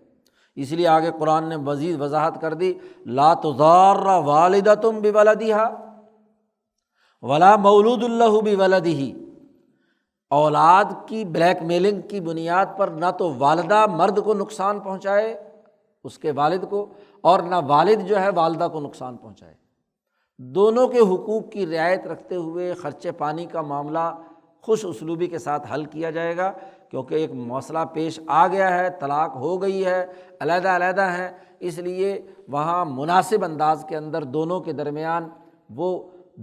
اس لیے آگے قرآن نے مزید وضاحت کر دی لا تضار والدۃ بولدہا ولا مولود لہ بولدہ، اولاد کی بلیک میلنگ کی بنیاد پر نہ تو والدہ مرد کو نقصان پہنچائے اس کے والد کو، اور نہ والد جو ہے والدہ کو نقصان پہنچائے۔ دونوں کے حقوق کی رعایت رکھتے ہوئے خرچے پانی کا معاملہ خوش اسلوبی کے ساتھ حل کیا جائے گا، کیونکہ ایک مسئلہ پیش آ گیا ہے، طلاق ہو گئی ہے، علیحدہ علیحدہ ہیں، اس لیے وہاں مناسب انداز کے اندر دونوں کے درمیان وہ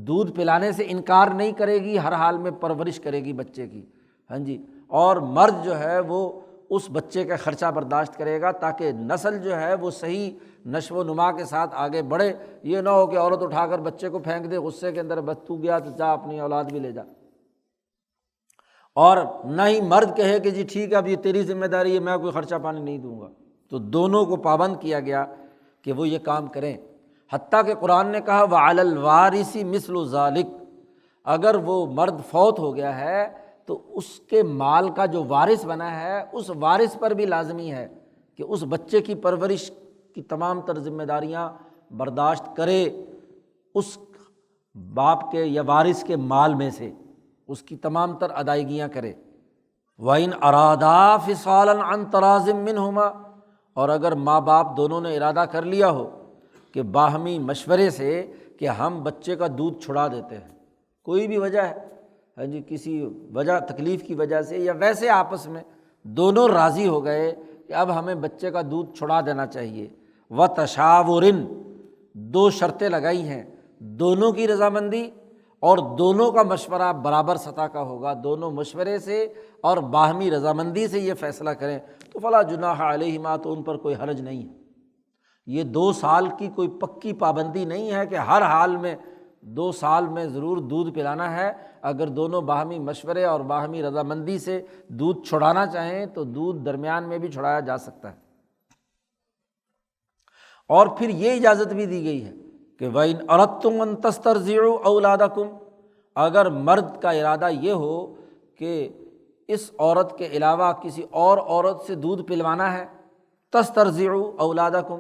دودھ پلانے سے انکار نہیں کرے گی، ہر حال میں پرورش کرے گی بچے کی، ہاں جی، اور مرد جو ہے وہ اس بچے کا خرچہ برداشت کرے گا تاکہ نسل جو ہے وہ صحیح نشو و نما کے ساتھ آگے بڑھے۔ یہ نہ ہو کہ عورت اٹھا کر بچے کو پھینک دے غصے کے اندر، بس تو گیا تو جا اپنی اولاد بھی لے جا، اور نہ ہی مرد کہے کہ جی ٹھیک ہے اب یہ تیری ذمہ داری ہے، میں کوئی خرچہ پانی نہیں دوں گا۔ تو دونوں کو پابند کیا گیا کہ وہ یہ کام کریں، حتیٰ کہ قرآن نے کہا وَعَلَى الْوَارِثِ مِثْلُ ذَلِكَ، اگر وہ مرد فوت ہو گیا ہے تو اس کے مال کا جو وارث بنا ہے اس وارث پر بھی لازمی ہے کہ اس بچے کی پرورش کی تمام تر ذمہ داریاں برداشت کرے، اس باپ کے یا وارث کے مال میں سے اس کی تمام تر ادائیگیاں کرے۔ وَإِنْ أَرَادَا فِصَالًا عَنْ تَرَاضٍ مِّنْهُمَا، اور اگر ماں باپ دونوں نے ارادہ کر لیا ہو کہ باہمی مشورے سے کہ ہم بچے کا دودھ چھڑا دیتے ہیں، کوئی بھی وجہ ہے، ہاں جی، کسی وجہ تکلیف کی وجہ سے یا ویسے آپس میں دونوں راضی ہو گئے کہ اب ہمیں بچے کا دودھ چھڑا دینا چاہیے، وَتَشَاوُرٍ، دو شرطیں لگائی ہیں، دونوں کی رضامندی اور دونوں کا مشورہ برابر سطح کا ہوگا، دونوں مشورے سے اور باہمی رضامندی سے یہ فیصلہ کریں تو فلا جناح علیہما، تو ان پر کوئی حرج نہیں ہے۔ یہ 2 سال کی کوئی پکی پابندی نہیں ہے کہ ہر حال میں 2 سال میں ضرور دودھ پلانا ہے، اگر دونوں باہمی مشورے اور باہمی رضامندی سے دودھ چھڑانا چاہیں تو دودھ درمیان میں بھی چھڑایا جا سکتا ہے۔ اور پھر یہ اجازت بھی دی گئی ہے کہ وَإِنْ أَرَدْتُمْ أَن تَسْتَرْضِعُوا أَوْلَادَكُمْ، اگر مرد کا ارادہ یہ ہو کہ اس عورت کے علاوہ کسی اور عورت سے دودھ پلوانا ہے، تسترضعوا اولادکم،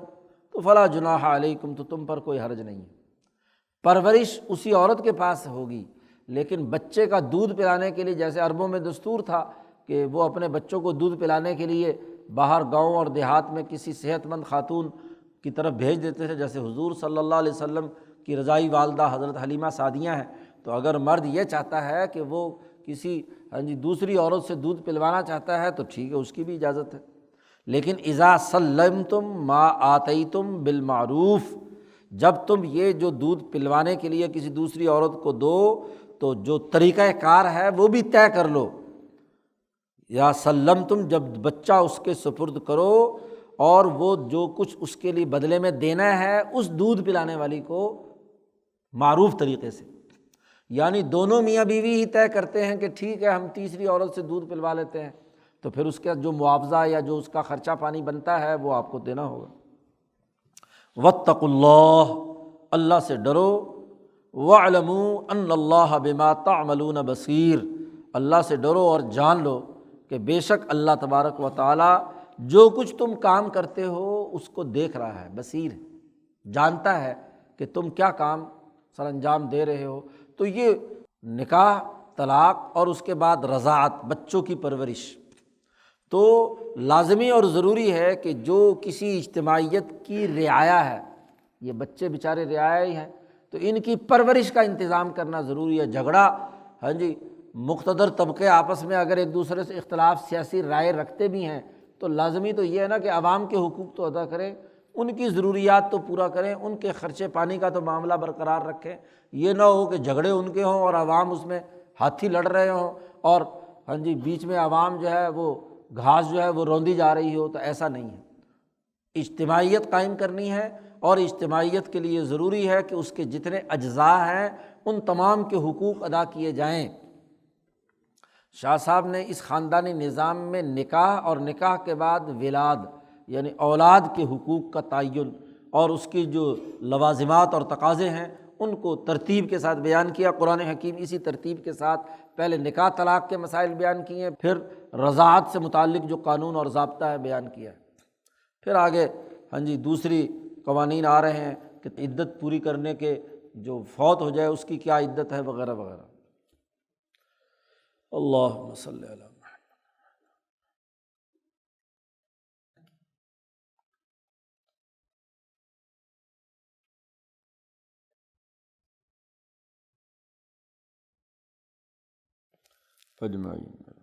تو فلا جناح علیکم، تو تم پر کوئی حرج نہیں ہے، پرورش اسی عورت کے پاس ہوگی، لیکن بچے کا دودھ پلانے کے لیے جیسے عربوں میں دستور تھا کہ وہ اپنے بچوں کو دودھ پلانے کے لیے باہر گاؤں اور دیہات میں کسی صحت مند خاتون کی طرف بھیج دیتے تھے، جیسے حضور صلی اللہ علیہ وسلم کی رضائی والدہ حضرت حلیمہ سعدیہ ہیں، تو اگر مرد یہ چاہتا ہے کہ وہ کسی دوسری عورت سے دودھ پلوانا چاہتا ہے تو ٹھیک ہے، اس کی بھی اجازت ہے، لیکن اذا سلمتم ما آتیتم بالمعروف، جب تم یہ جو دودھ پلوانے کے لیے کسی دوسری عورت کو دو تو جو طریقہ کار ہے وہ بھی طے کر لو، یا سلمتم، جب بچہ اس کے سپرد کرو اور وہ جو کچھ اس کے لیے بدلے میں دینا ہے اس دودھ پلانے والی کو معروف طریقے سے، یعنی دونوں میاں بیوی ہی طے کرتے ہیں کہ ٹھیک ہے ہم تیسری عورت سے دودھ پلوا لیتے ہیں، تو پھر اس کا جو معاوضہ یا جو اس کا خرچہ پانی بنتا ہے وہ آپ کو دینا ہوگا۔ واتقوا اللہ، اللہ سے ڈرو، واعلموا ان اللہ بما تعملون بصیر، اللہ سے ڈرو اور جان لو کہ بے شک اللہ تبارک و تعالیٰ جو کچھ تم کام کرتے ہو اس کو دیکھ رہا ہے، بصیر ہے، جانتا ہے کہ تم کیا کام سر انجام دے رہے ہو۔ تو یہ نکاح، طلاق اور اس کے بعد رضاعت، بچوں کی پرورش، تو لازمی اور ضروری ہے کہ جو کسی اجتماعیت کی رعایا ہے، یہ بچے بیچارے رعایا ہی ہیں، تو ان کی پرورش کا انتظام کرنا ضروری ہے۔ جھگڑا، ہاں جی، مقتدر طبقے آپس میں اگر ایک دوسرے سے اختلاف سیاسی رائے رکھتے بھی ہیں تو لازمی تو یہ ہے نا کہ عوام کے حقوق تو ادا کریں، ان کی ضروریات تو پورا کریں، ان کے خرچے پانی کا تو معاملہ برقرار رکھیں۔ یہ نہ ہو کہ جھگڑے ان کے ہوں اور عوام اس میں ہاتھی لڑ رہے ہوں، اور ہاں جی بیچ میں عوام جو ہے وہ گھاس جو ہے وہ روندی جا رہی ہو، تو ایسا نہیں ہے۔ اجتماعیت قائم کرنی ہے، اور اجتماعیت کے لیے ضروری ہے کہ اس کے جتنے اجزاء ہیں ان تمام کے حقوق ادا کیے جائیں۔ شاہ صاحب نے اس خاندانی نظام میں نکاح اور نکاح کے بعد ولاد یعنی اولاد کے حقوق کا تعین اور اس کی جو لوازمات اور تقاضے ہیں ان کو ترتیب کے ساتھ بیان کیا۔ قرآن حکیم اسی ترتیب کے ساتھ پہلے نکاح طلاق کے مسائل بیان کیے، پھر رضاعت سے متعلق جو قانون اور ضابطہ ہے بیان کیا ہے، پھر آگے ہاں جی دوسری قوانین آ رہے ہیں کہ عدت پوری کرنے کے جو فوت ہو جائے اس کی کیا عدت ہے وغیرہ وغیرہ۔ اللہم صلی علی محمد۔ اجمعین۔